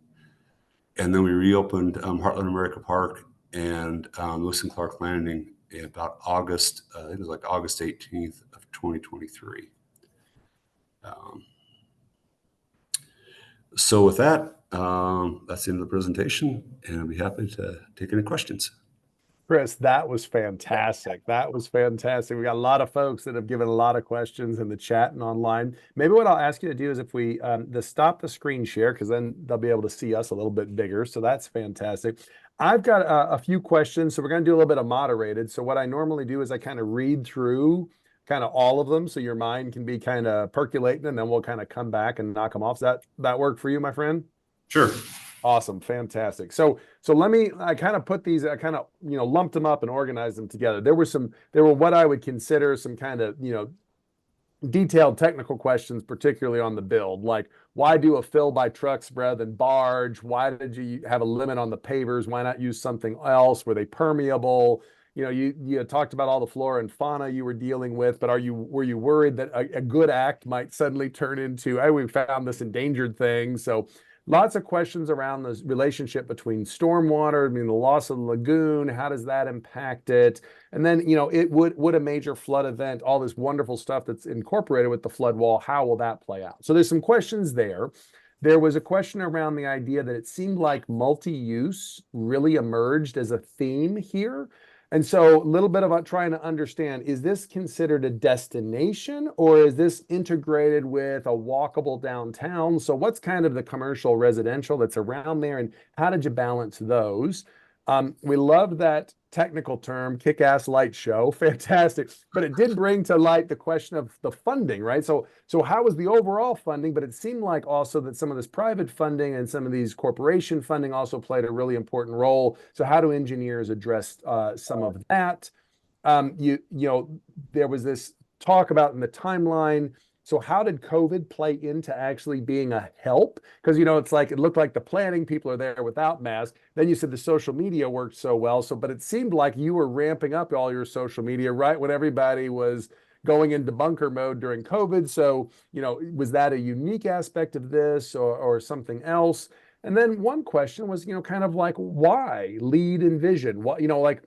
And then we reopened Heartland of America Park and Lewis and Clark Landing in about August, I think it was like August 18th of 2023. So with that, that's the end of the presentation, and I'll be happy to take any questions. Chris, that was fantastic. That was fantastic. We got a lot of folks that have given a lot of questions in the chat and online. Maybe what I'll ask you to do is if we stop the screen share, because then they'll be able to see us a little bit bigger. So that's fantastic. I've got a few questions. So we're going to do a little bit of moderated. So what I normally do is I kind of read through kind of all of them so your mind can be kind of percolating, and then we'll kind of come back and knock them off. Does that work for you, my friend? Sure. Awesome. Fantastic. So I kind of put these, I kind of, lumped them up and organized them together. There were what I would consider some kind of, detailed technical questions, particularly on the build, like why do a fill by trucks rather than barge? Why did you have a limit on the pavers? Why not use something else? Were they permeable? You talked about all the flora and fauna you were dealing with, but were you worried that a good act might suddenly turn into, hey, we found this endangered thing? So lots of questions around the relationship between stormwater, the loss of the lagoon, how does that impact it? And then, it would a major flood event, all this wonderful stuff that's incorporated with the flood wall, how will that play out? So there's some questions there. There was a question around the idea that it seemed like multi-use really emerged as a theme here. And so a little bit about trying to understand, is this considered a destination or is this integrated with a walkable downtown? So what's kind of the commercial residential that's around there, and how did you balance those? We love that technical term, kick-ass light show, fantastic. But it did bring to light the question of the funding, right? So how was the overall funding? But it seemed like also that some of this private funding and some of these corporation funding also played a really important role. So how do engineers address some of that? There was this talk about in the timeline. So how did COVID play into actually being a help? Because it's like it looked like the planning people are there without masks. Then you said the social media worked so well. But it seemed like you were ramping up all your social media right when everybody was going into bunker mode during COVID. So, was that a unique aspect of this or something else? And then one question was, kind of like why lead and vision? What, like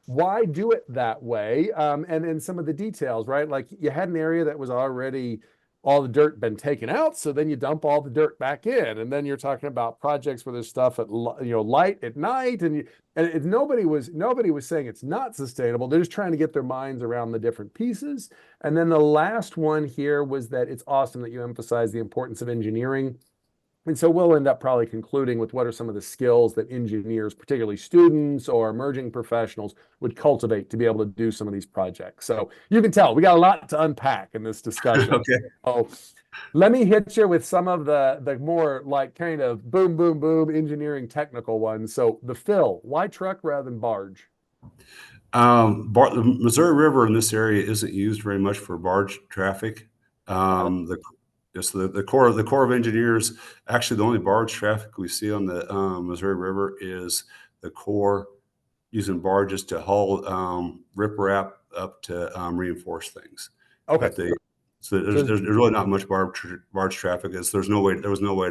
why do it that way? And then some of the details, right? Like you had an area that was already all the dirt been taken out, so then you dump all the dirt back in, and then you're talking about projects where there's stuff at light at night, and nobody was saying it's not sustainable. They're just trying to get their minds around the different pieces. And then the last one here was that it's awesome that you emphasize the importance of engineering. And so we'll end up probably concluding with what are some of the skills that engineers, particularly students or emerging professionals, would cultivate to be able to do some of these projects. So you can tell we got a lot to unpack in this discussion. Okay. So let me hit you with some of the more like kind of boom, boom, boom engineering technical ones. So the fill, why truck rather than barge? The Missouri River in this area isn't used very much for barge traffic. The just the Corps of Engineers, actually the only barge traffic we see on the Missouri River is the Corps using barges to haul riprap up to reinforce things. Okay. But there's really not much barge traffic. There was no way to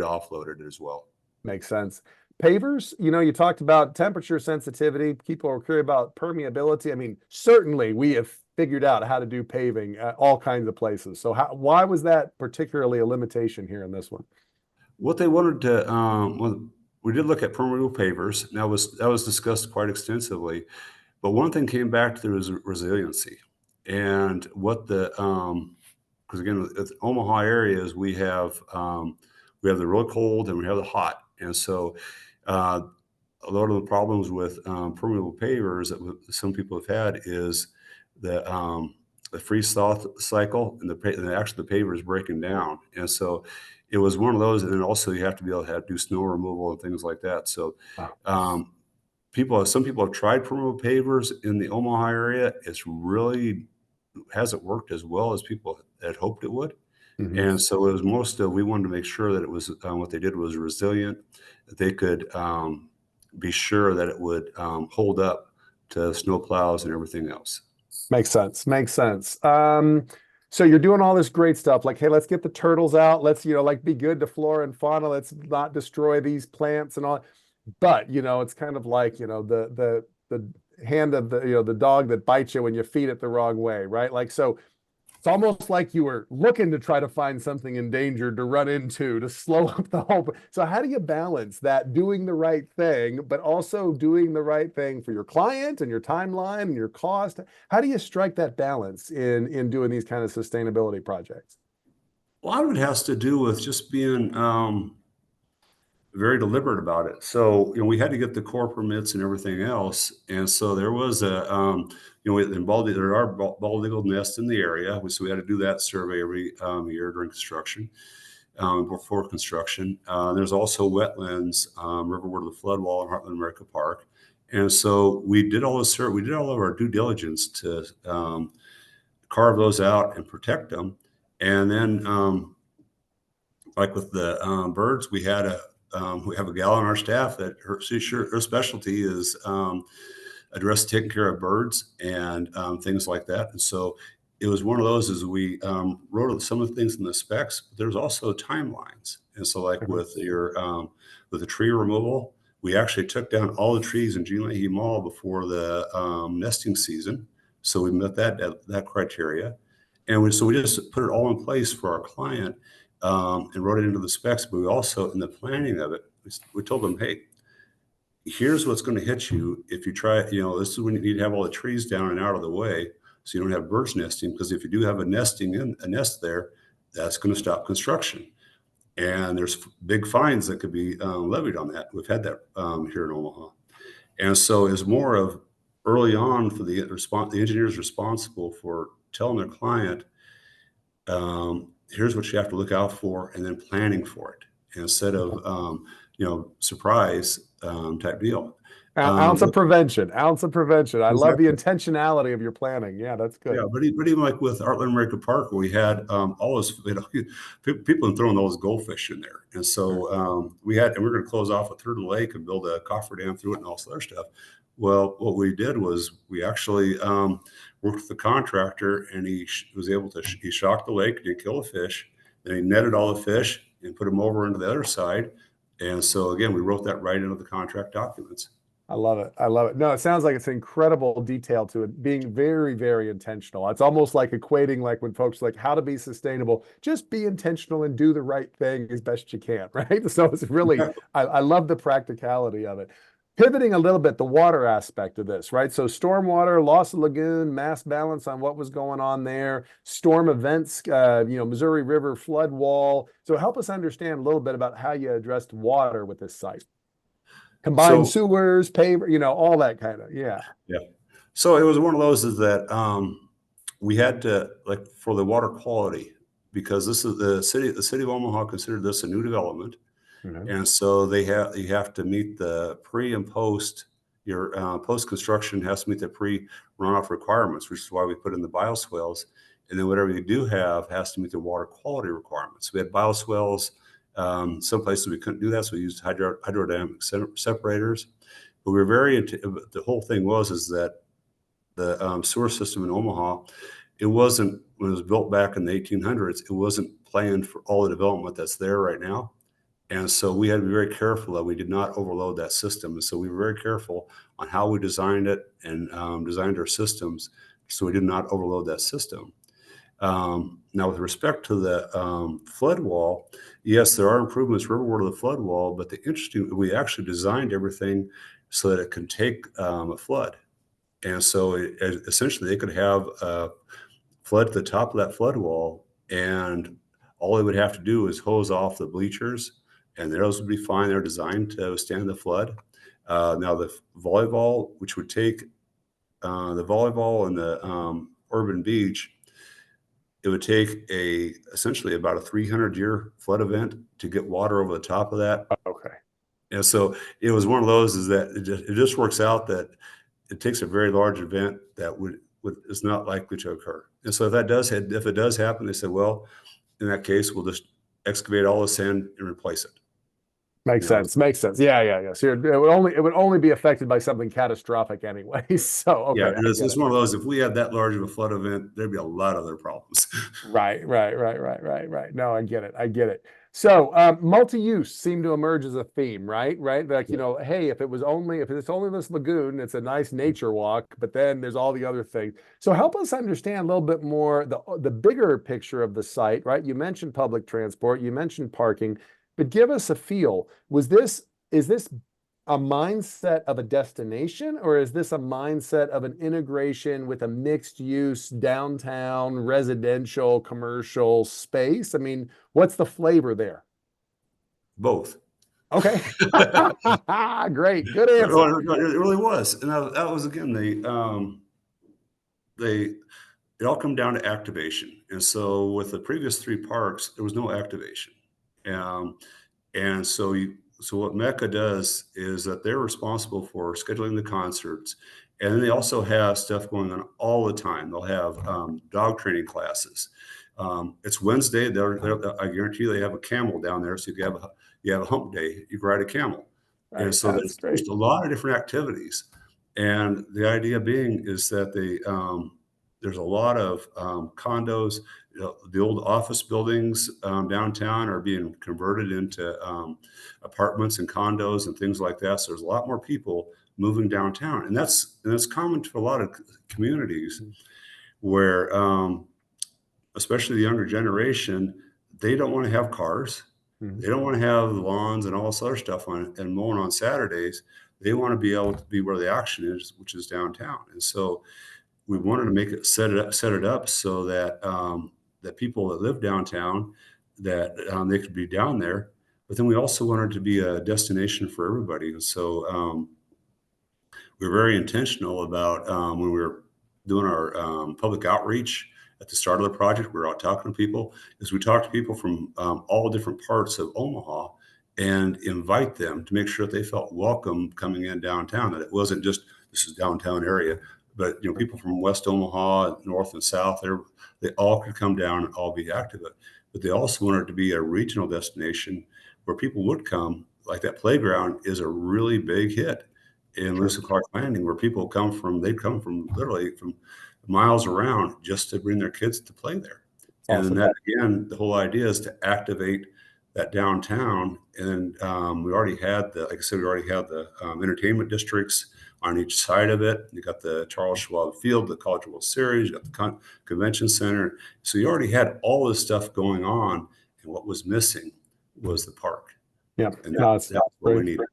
offload it as well. Makes sense. Pavers, you talked about temperature sensitivity. People are curious about permeability. I mean, certainly we have figured out how to do paving at all kinds of places. So why was that particularly a limitation here in this one? What they wanted to, we did look at permeable pavers, and that was discussed quite extensively. But one thing came back to there was resiliency, and because again, with Omaha areas, we have the really cold and we have the hot, and so a lot of the problems with permeable pavers that some people have had is the freeze thaw cycle and actually the paver is breaking down, and so it was one of those. And then also you have to be able to do snow removal and things like that. So Wow. some people have tried permeable pavers in the Omaha area. It's really hasn't worked as well as people had hoped it would. Mhm. And so it was we wanted to make sure that it was what they did was resilient, that they could be sure that it would hold up to snow plows and everything else. Makes sense. Makes sense. So you're doing all this great stuff. Like, hey, let's get the turtles out. Let's, like be good to flora and fauna. Let's not destroy these plants and all. But, it's kind of like, the hand of the dog that bites you when you feed it the wrong way, right? Like, so it's almost like you were looking to try to find something endangered to run into to slow up the whole. So how do you balance that doing the right thing, but also doing the right thing for your client and your timeline and your cost? How do you strike that balance in doing these kind of sustainability projects? A lot of it has to do with just being very deliberate about it. So, we had to get the core permits and everything else. And so there was there are bald eagle nests in the area. So we had to do that survey every year during construction, before construction. There's also wetlands, riverward of the flood wall in Heartland of America Park. And so we did all of our due diligence to carve those out and protect them. And then, like with the birds, we have a gal on our staff that her specialty is taking care of birds and things like that. And so it was one of those as we wrote some of the things in the specs, but there's also timelines. And so like with the tree removal, we actually took down all the trees in Gene Leahy Mall before the nesting season. So we met that criteria. And we just put it all in place for our client and wrote it into the specs. But we also, in the planning of it, we told them, hey, here's what's going to hit you if you try, this is when you need to have all the trees down and out of the way so you don't have birds nesting, because if you do have a nest there, that's going to stop construction. And there's big fines that could be levied on that. We've had that here in Omaha. And so it's more of early on for the engineers responsible for telling their client, here's what you have to look out for, and then planning for it instead of, surprise type deal. Ounce of prevention, ounce of prevention. I love the Exactly. intentionality of your planning. Yeah, that's good. Yeah, but even like with Heartland America Park, we had all those, people throwing those goldfish in there. And so we were going to close off a third of the lake and build a cofferdam through it and all this other stuff. Well, what we did was we actually worked with the contractor, and was able to, he shocked the lake, didn't kill the fish, then he netted all the fish and put them over into the other side. And so again, we wrote that right into the contract documents. I love it. I love it. No, it sounds like it's incredible detail to it, being very, very intentional. It's almost like equating, like when folks like how to be sustainable, just be intentional and do the right thing as best you can, right? So it's really, I love the practicality of it. Pivoting a little bit, the water aspect of this, right? So stormwater, loss of lagoon, mass balance on what was going on there, storm events, Missouri River flood wall. So help us understand a little bit about how you addressed water with this site. Combined So sewers, paver, all that kind of, yeah. yeah. So it was one of those is that we had to, like, for the water quality, because this is the city of Omaha considered this a new development. Mhm. And so you have to meet the pre and post, your post construction has to meet the pre runoff requirements, which is why we put in the bioswales. And then whatever you do have has to meet the water quality requirements. We had bioswales. Some places we couldn't do that, so we used hydrodynamic separators. But we were the whole thing is that the sewer system in Omaha, it wasn't, when it was built back in the 1800s, it wasn't planned for all the development that's there right now. And so we had to be very careful that we did not overload that system. And so we were very careful on how we designed it and designed our systems so we did not overload that system. Now, with respect to the flood wall, yes, there are improvements riverward of the flood wall, but we actually designed everything so that it can take a flood. And so essentially they could have a flood at the top of that flood wall, and all they would have to do is hose off the bleachers, and those would be fine. They're designed to withstand the flood. Now the volleyball, which would take the volleyball and the urban beach, it would take essentially about a 300-year flood event to get water over the top of that. Okay. And so it was one of those is that it just works out that it takes a very large event that is not likely to occur. And so if it does happen, they said, well, in that case, we'll just excavate all the sand and replace it. Makes sense. Makes sense. Yeah. So it would only be affected by something catastrophic anyway. So, okay. Yeah, it's one of those, if we had that large of a flood event, there'd be a lot of other problems. Right. No, I get it. So multi-use seemed to emerge as a theme, right? Like, hey, if it's only this lagoon, it's a nice nature walk, but then there's all the other things. So help us understand a little bit more the bigger picture of the site, right? You mentioned public transport, you mentioned parking, but give us a feel. Is this a mindset of a destination, or is this a mindset of an integration with a mixed use downtown residential commercial space? I mean, what's the flavor there? Both. Okay. Great. Good answer. It really was. And that was, again, it all come down to activation. And so with the previous three parks, there was no activation. And so what Mecca does is that they're responsible for scheduling the concerts. And then they also have stuff going on all the time. They'll have dog training classes. It's Wednesday. I guarantee you they have a camel down there. So you have a hump day. You can ride a camel. Right. And so there's just a lot of different activities. And the idea being is that there's a lot of condos. The old office buildings downtown are being converted into apartments and condos and things like that. So there's a lot more people moving downtown, and that's common to a lot of communities where, especially the younger generation, they don't want to have cars. Mm-hmm. They don't want to have lawns and all this other stuff on and mowing on Saturdays. They want to be able to be where the action is, which is downtown. And so we wanted to set it up so that that people that live downtown, that they could be down there. But then we also wanted to be a destination for everybody. And so we were very intentional about when we were doing our public outreach at the start of the project, we were out talking to people, we talked to people from all different parts of Omaha. and invite them to make sure that they felt welcome coming in downtown, that it wasn't just, this is downtown area, but people from West Omaha, North and South, they all could come down and all be active. But they also wanted it to be a regional destination where people would come. Like that playground is a really big hit in Lewis and Clark Landing, where people they'd come from literally from miles around just to bring their kids to play there. Awesome. And that, again, the whole idea is to activate that downtown. And we already had like I said, we already had the entertainment districts on each side of it. You got the Charles Schwab Field, the College World Series, you got the Convention Center. So you already had all this stuff going on. And what was missing was the park. Yeah, and that's what we needed.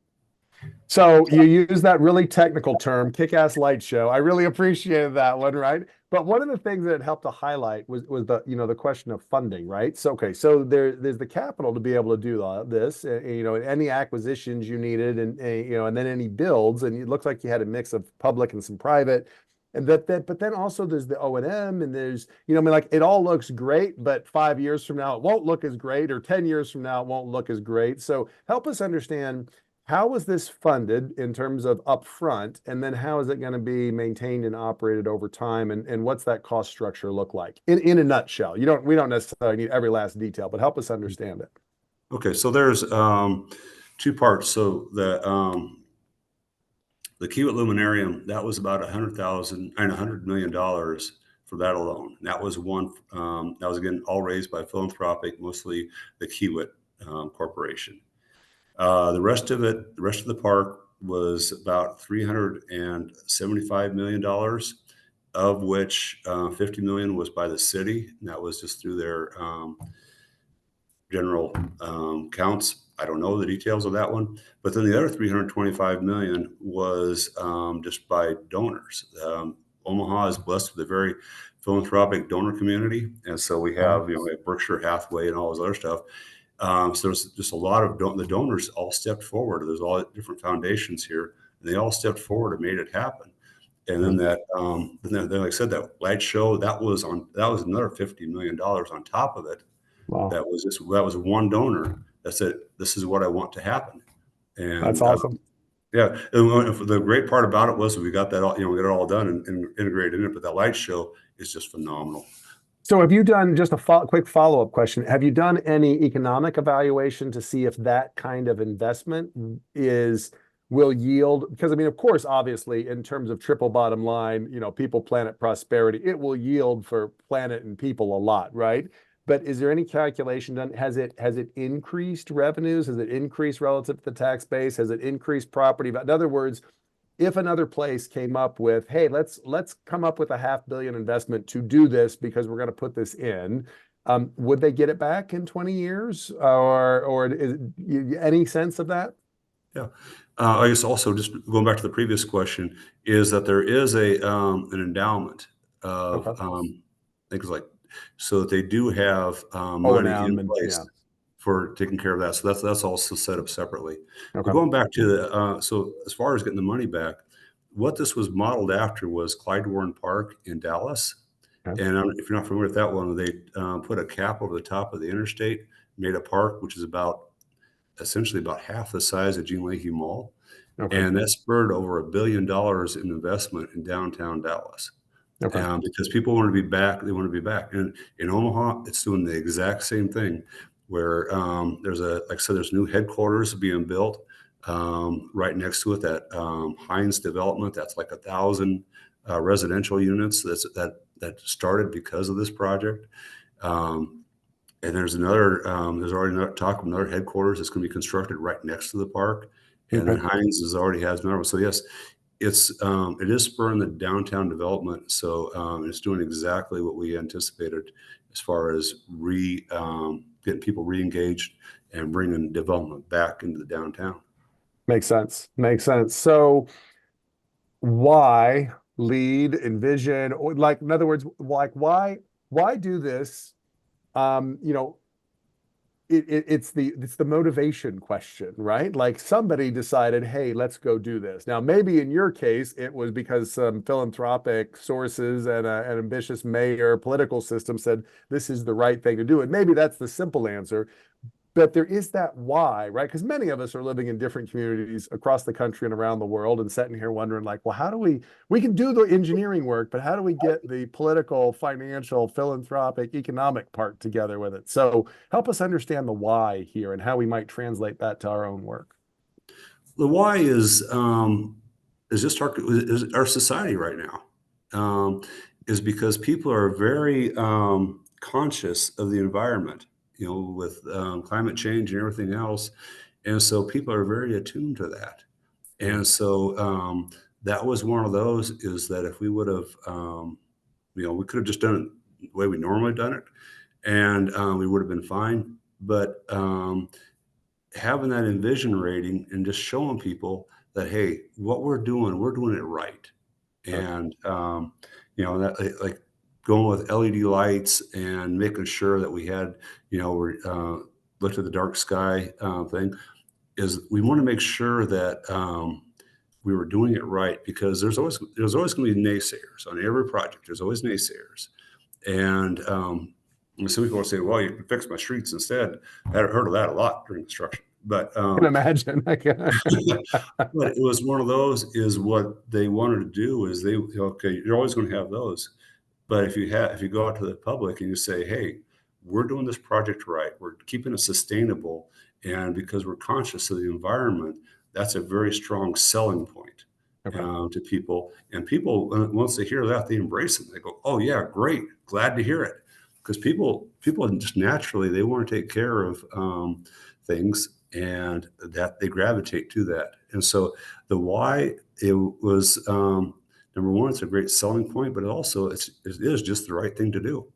So you use that really technical term, kick-ass light show. I really appreciated that one, right? But one of the things that it helped to highlight was the the question of funding, right? So okay, so there's the capital to be able to do this, any acquisitions you needed, and and then any builds, and it looks like you had a mix of public and some private, and but then also there's the O&M, and there's like it all looks great, but 5 years from now it won't look as great, or 10 years from now it won't look as great. So help us understand, how was this funded in terms of upfront, and then how is it going to be maintained and operated over time, and what's that cost structure look like in a nutshell? We don't necessarily need every last detail, but help us understand it. Okay, so there's two parts. So the Kiewit Luminarium, that was about $100 million for that alone. And that was that was again all raised by philanthropic, mostly the Kiewit Corporation. The rest of the park was about $375 million, of which $50 million was by the city, and that was just through their general counts. I don't know the details of that one, but then the other $325 million was just by donors. Omaha is blessed with a very philanthropic donor community, and so we have like Berkshire Hathaway and all this other stuff. So there's just a lot of the donors all stepped forward. There's all different foundations here, and they all stepped forward and made it happen. And then then like I said, that light show, that was another $50 million on top of it. Wow. That was one donor that said, "This is what I want to happen." And that's awesome. Yeah, and the great part about it was we got that all, we got it all done and integrated in it. But that light show is just phenomenal. So have you done, just a quick follow-up question, have you done any economic evaluation to see if that kind of investment will yield? Because I mean, of course, obviously, in terms of triple bottom line, people, planet, prosperity, it will yield for planet and people a lot, right? But is there any calculation done? Has it increased revenues? Has it increased relative to the tax base? Has it increased property? In other words, if another place came up with, hey, let's come up with a $500 million investment to do this because we're going to put this in, would they get it back in 20 years? Or is any sense of that? Yeah. I guess also, just going back to the previous question, is that there is an endowment of things like, so that they do have money in place for taking care of that. So that's also set up separately. Okay. But going back to so as far as getting the money back, what this was modeled after was Clyde Warren Park in Dallas. Okay. And if you're not familiar with that one, they put a cap over the top of the interstate, made a park, which is essentially about half the size of Gene Leahy Mall. Okay. And that spurred over $1 billion in investment in downtown Dallas. Okay. Because people want to be back. They want to be back. And in Omaha, it's doing the exact same thing, where there's new headquarters being built right next to it. That Hines development, that's like 1,000 residential units that started because of this project. And there's already talk of another headquarters that's going to be constructed right next to the park. And then Hines already has another one. So yes, it is spurring the downtown development. So it's doing exactly what we anticipated as far as getting people re-engaged and bringing development back into the downtown. Makes sense. So why lead, envision, or like, in other words, like why do this? It's the motivation question, right? Like somebody decided, hey, let's go do this. Now, maybe in your case, it was because some philanthropic sources and an ambitious mayor political system said this is the right thing to do. And maybe that's the simple answer. but there is that why, right? Because many of us are living in different communities across the country and around the world and sitting here wondering like, well, how do we can do the engineering work, but how do we get the political, financial, philanthropic, economic part together with it? So help us understand the why here and how we might translate that to our own work. The why is just our society right now. Is because people are very conscious of the environment, with climate change and everything else. And so people are very attuned to that. And so that was one of those, is that if we would have, we could have just done it the way we normally done it, and we would have been fine. But having that envision rating and just showing people that, hey, what we're doing it right. And, that like going with LED lights and making sure that we had, we're looked at the dark sky thing, is we want to make sure that we were doing it right, because there's always going to be naysayers on every project. There's always naysayers. And some people will say, well, you can fix my streets instead. I heard of that a lot during construction. But I can imagine. but it was one of those, is what they wanted to do is okay, you're always going to have those. But if you go out to the public and you say, hey, we're doing this project right, we're keeping it sustainable, and because we're conscious of the environment, that's a very strong selling point to people. And people, once they hear that, they embrace it. They go, oh yeah, great, glad to hear it. Because people just naturally, they want to take care of things, and that they gravitate to that. And so the why, it was number one, it's a great selling point, but it is just the right thing to do.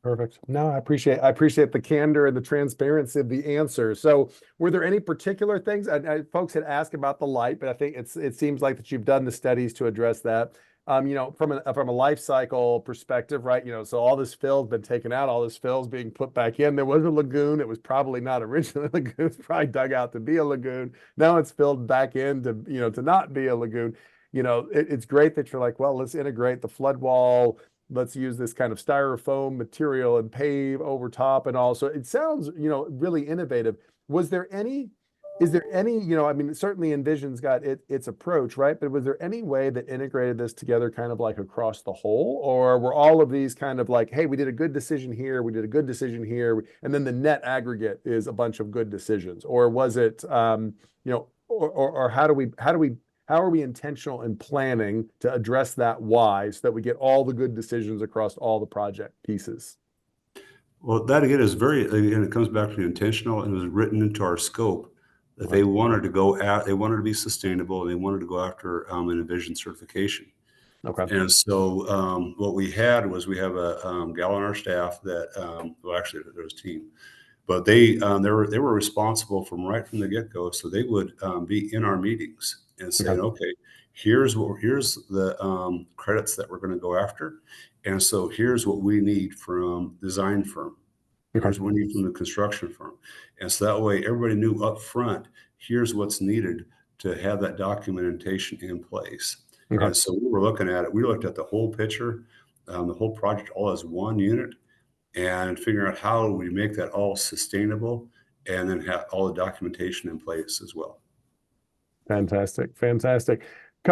Perfect. No, I appreciate the candor and the transparency of the answer. So, were there any particular things? Folks had asked about the light, but I think it seems like that you've done the studies to address that. From a life cycle perspective, right? So all this fill's been taken out, all this fill's being put back in. There was a lagoon. It was probably not originally a lagoon. It's probably dug out to be a lagoon. Now it's filled back in to not be a lagoon. It's great that you're like, well, let's integrate the flood wall. Let's use this kind of styrofoam material and pave over top and all. So it sounds, really innovative. Is there any, I mean, certainly Envision's got its approach, right? But was there any way that integrated this together kind of like across the whole? Or were all of these kind of like, hey, we did a good decision here, we did a good decision here, and then the net aggregate is a bunch of good decisions? Or was it, or how are we intentional in planning to address that why, so that we get all the good decisions across all the project pieces? Well, that again again, it comes back to the intentional, and it was written into our scope that they wanted to be sustainable, and they wanted to go after an Envision certification. Okay. And so what we had was, we have a gal on our staff that, well, actually there was a team, but they were responsible right from the get-go. So they would be in our meetings and saying, okay, here's the credits that we're going to go after. And so here's what we need from design firm. Here's what we need from the construction firm. And so that way everybody knew up front, here's what's needed to have that documentation in place. And so we were looking at it. We looked at the whole picture, the whole project all as one unit, and figuring out how we make that all sustainable, and then have all the documentation in place as well. Fantastic.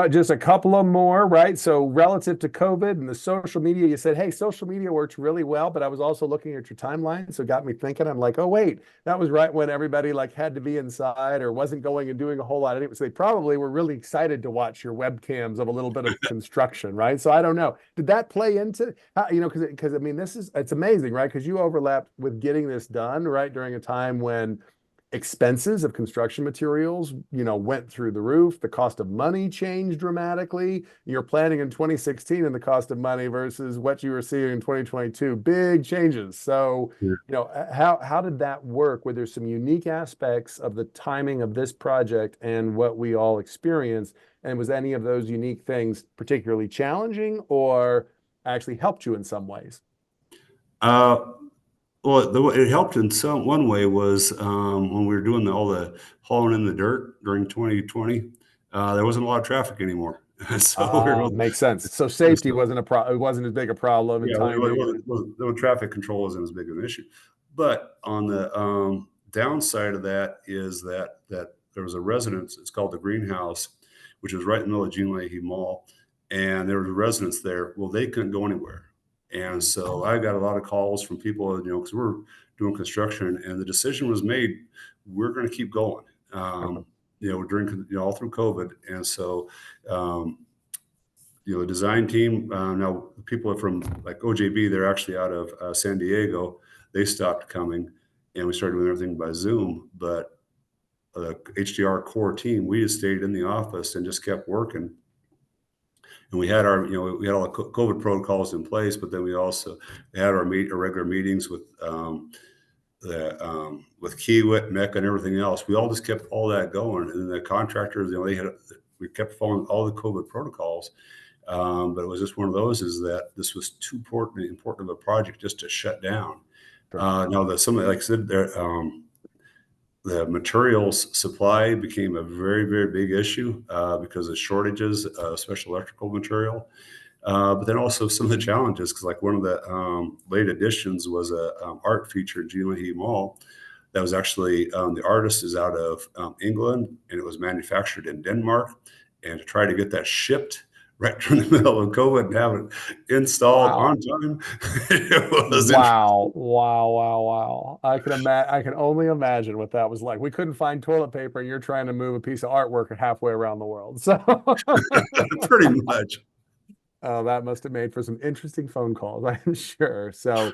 Just a couple of more, right? So relative to COVID and the social media, you said, hey, social media works really well, but I was also looking at your timeline. So it got me thinking, I'm like, oh, wait, that was right when everybody like had to be inside or wasn't going and doing a whole lot anyway. So they probably were really excited to watch your webcams of a little bit of construction, right? So I don't know. Did that play into, because I mean, it's amazing, right? Because you overlapped with getting this done, right? During a time when expenses of construction materials, went through the roof. The cost of money changed dramatically. You're planning in 2016 and the cost of money versus what you were seeing in 2022, big changes. So, how did that work? Were there some unique aspects of the timing of this project and what we all experienced? And was any of those unique things particularly challenging or actually helped you in some ways? Well, it helped in one way was when we were doing all the hauling in the dirt during 2020, there wasn't a lot of traffic anymore. So makes sense. So safety wasn't a problem. It wasn't as big a problem. Yeah, the traffic control wasn't as big of an issue. But on the downside of that is that there was a residence. It's called the Greenhouse, which was right in the middle of Gene Leahy Mall, and there was residents there. Well, they couldn't go anywhere, and so I got a lot of calls from people, because we're doing construction, and the decision was made: we're going to keep going. During all through COVID, and so. The design team, now people from like OJB, they're actually out of San Diego. They stopped coming, and we started doing everything by Zoom. But the HDR core team, we just stayed in the office and just kept working. And we had we had all the COVID protocols in place, but then we also had our regular meetings with Kiewit, Mecca, and everything else. We all just kept all that going. And the contractors, we kept following all the COVID protocols. But it was just one of those, is that this was too important of a project just to shut down. Sure. Now that like I said, the materials supply became a very, very big issue because of shortages, especially electrical material. But then also some of the challenges, because like one of the late additions was a art feature in Gene Leahy Mall. That was actually, the artist is out of England, and it was manufactured in Denmark. And to try to get that shipped right from the middle of COVID and have it installed on time. It was Wow. I can only imagine what that was like. We couldn't find toilet paper, and you're trying to move a piece of artwork halfway around the world. So pretty much. That must have made for some interesting phone calls, I'm sure. So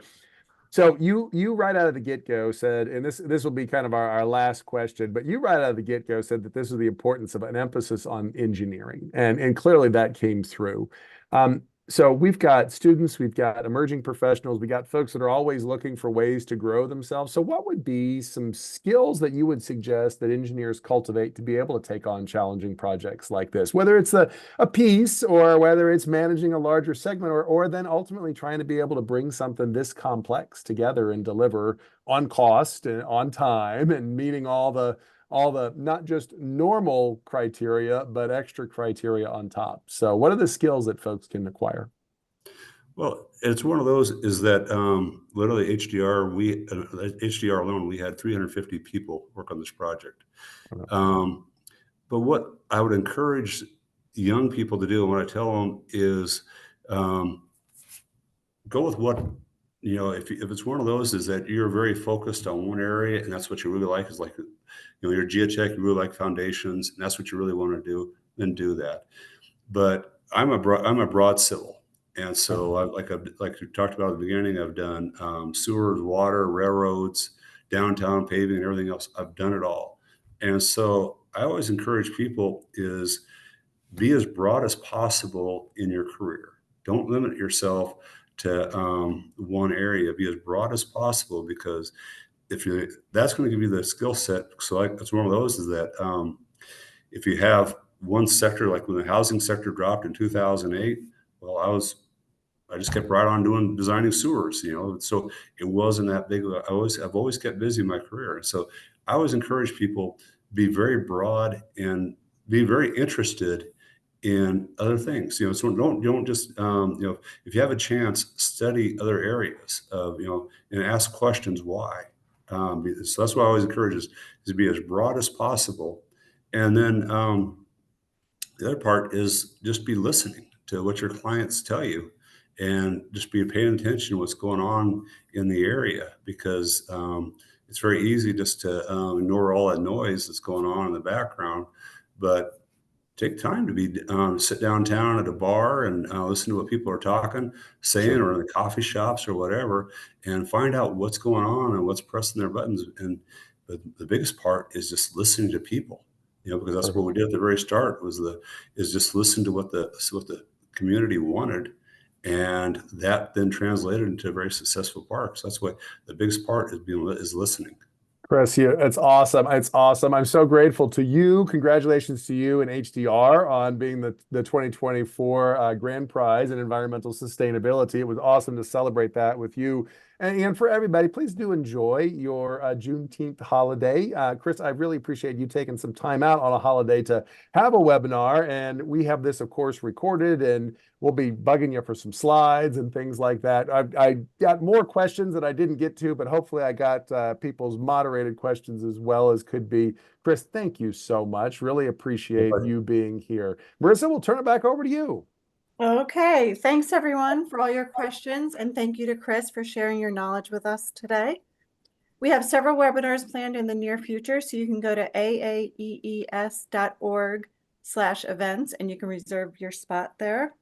you right out of the get-go said, and this will be kind of our last question, but you right out of the get-go said that this is the importance of an emphasis on engineering, and clearly that came through. So we've got students, we've got emerging professionals, we got folks that are always looking for ways to grow themselves. So what would be some skills that you would suggest that engineers cultivate to be able to take on challenging projects like this, whether it's a piece, or whether it's managing a larger segment, or then ultimately trying to be able to bring something this complex together and deliver on cost and on time and meeting all the not just normal criteria, but extra criteria on top. So what are the skills that folks can acquire? Well, it's one of those, is that literally HDR alone, we had 350 people work on this project. But what I would encourage young people to do, and what I tell them is, go with what, if it's one of those, is that you're very focused on one area and that's what you really like, is like, your geotech, you really like foundations, and that's what you really want to do, then do that. But I'm a broad civil. And so like we talked about at the beginning, I've done sewers, water, railroads, downtown paving, and everything else. I've done it all. And so I always encourage people is be as broad as possible in your career. Don't limit yourself to one area. Be as broad as possible, because that's going to give you the skill set. So it's one of those, is that if you have one sector, like when the housing sector dropped in 2008, well, I just kept right on designing sewers, so it wasn't that big. I've always kept busy in my career. So I always encourage people, be very broad and be very interested in other things. So don't just, if you have a chance, study other areas of, and ask questions why. So that's what I always encourage, is to be as broad as possible. And then the other part is just be listening to what your clients tell you, and just be paying attention to what's going on in the area, because it's very easy just to ignore all that noise that's going on in the background. But take time to sit downtown at a bar and listen to what people are saying, or in the coffee shops or whatever, and find out what's going on and what's pressing their buttons. And the biggest part is just listening to people, because that's what we did at the very start, is just listen to what the community wanted. And that then translated into a very successful park. So that's what the biggest part is listening. Chris, it's awesome. It's awesome. I'm so grateful to you. Congratulations to you and HDR on being the 2024 Grand Prize in Environmental Sustainability. It was awesome to celebrate that with you And for everybody, please do enjoy your Juneteenth holiday. Chris, I really appreciate you taking some time out on a holiday to have a webinar. And we have this, of course, recorded, and we'll be bugging you for some slides and things like that. I got more questions that I didn't get to, but hopefully I got people's moderated questions as well as could be. Chris, thank you so much. Really appreciate you being here. Marissa, we'll turn it back over to you. Okay, thanks everyone for all your questions, and thank you to Chris for sharing your knowledge with us today. We have several webinars planned in the near future, so you can go to aaees.org/events and you can reserve your spot there.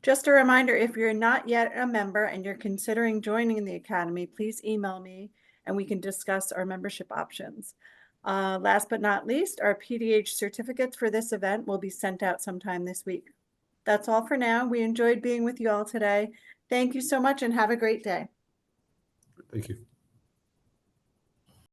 Just a reminder, if you're not yet a member and you're considering joining the Academy, please email me and we can discuss our membership options. Last but not least, our PDH certificates for this event will be sent out sometime this week. That's all for now. We enjoyed being with you all today. Thank you so much and have a great day. Thank you.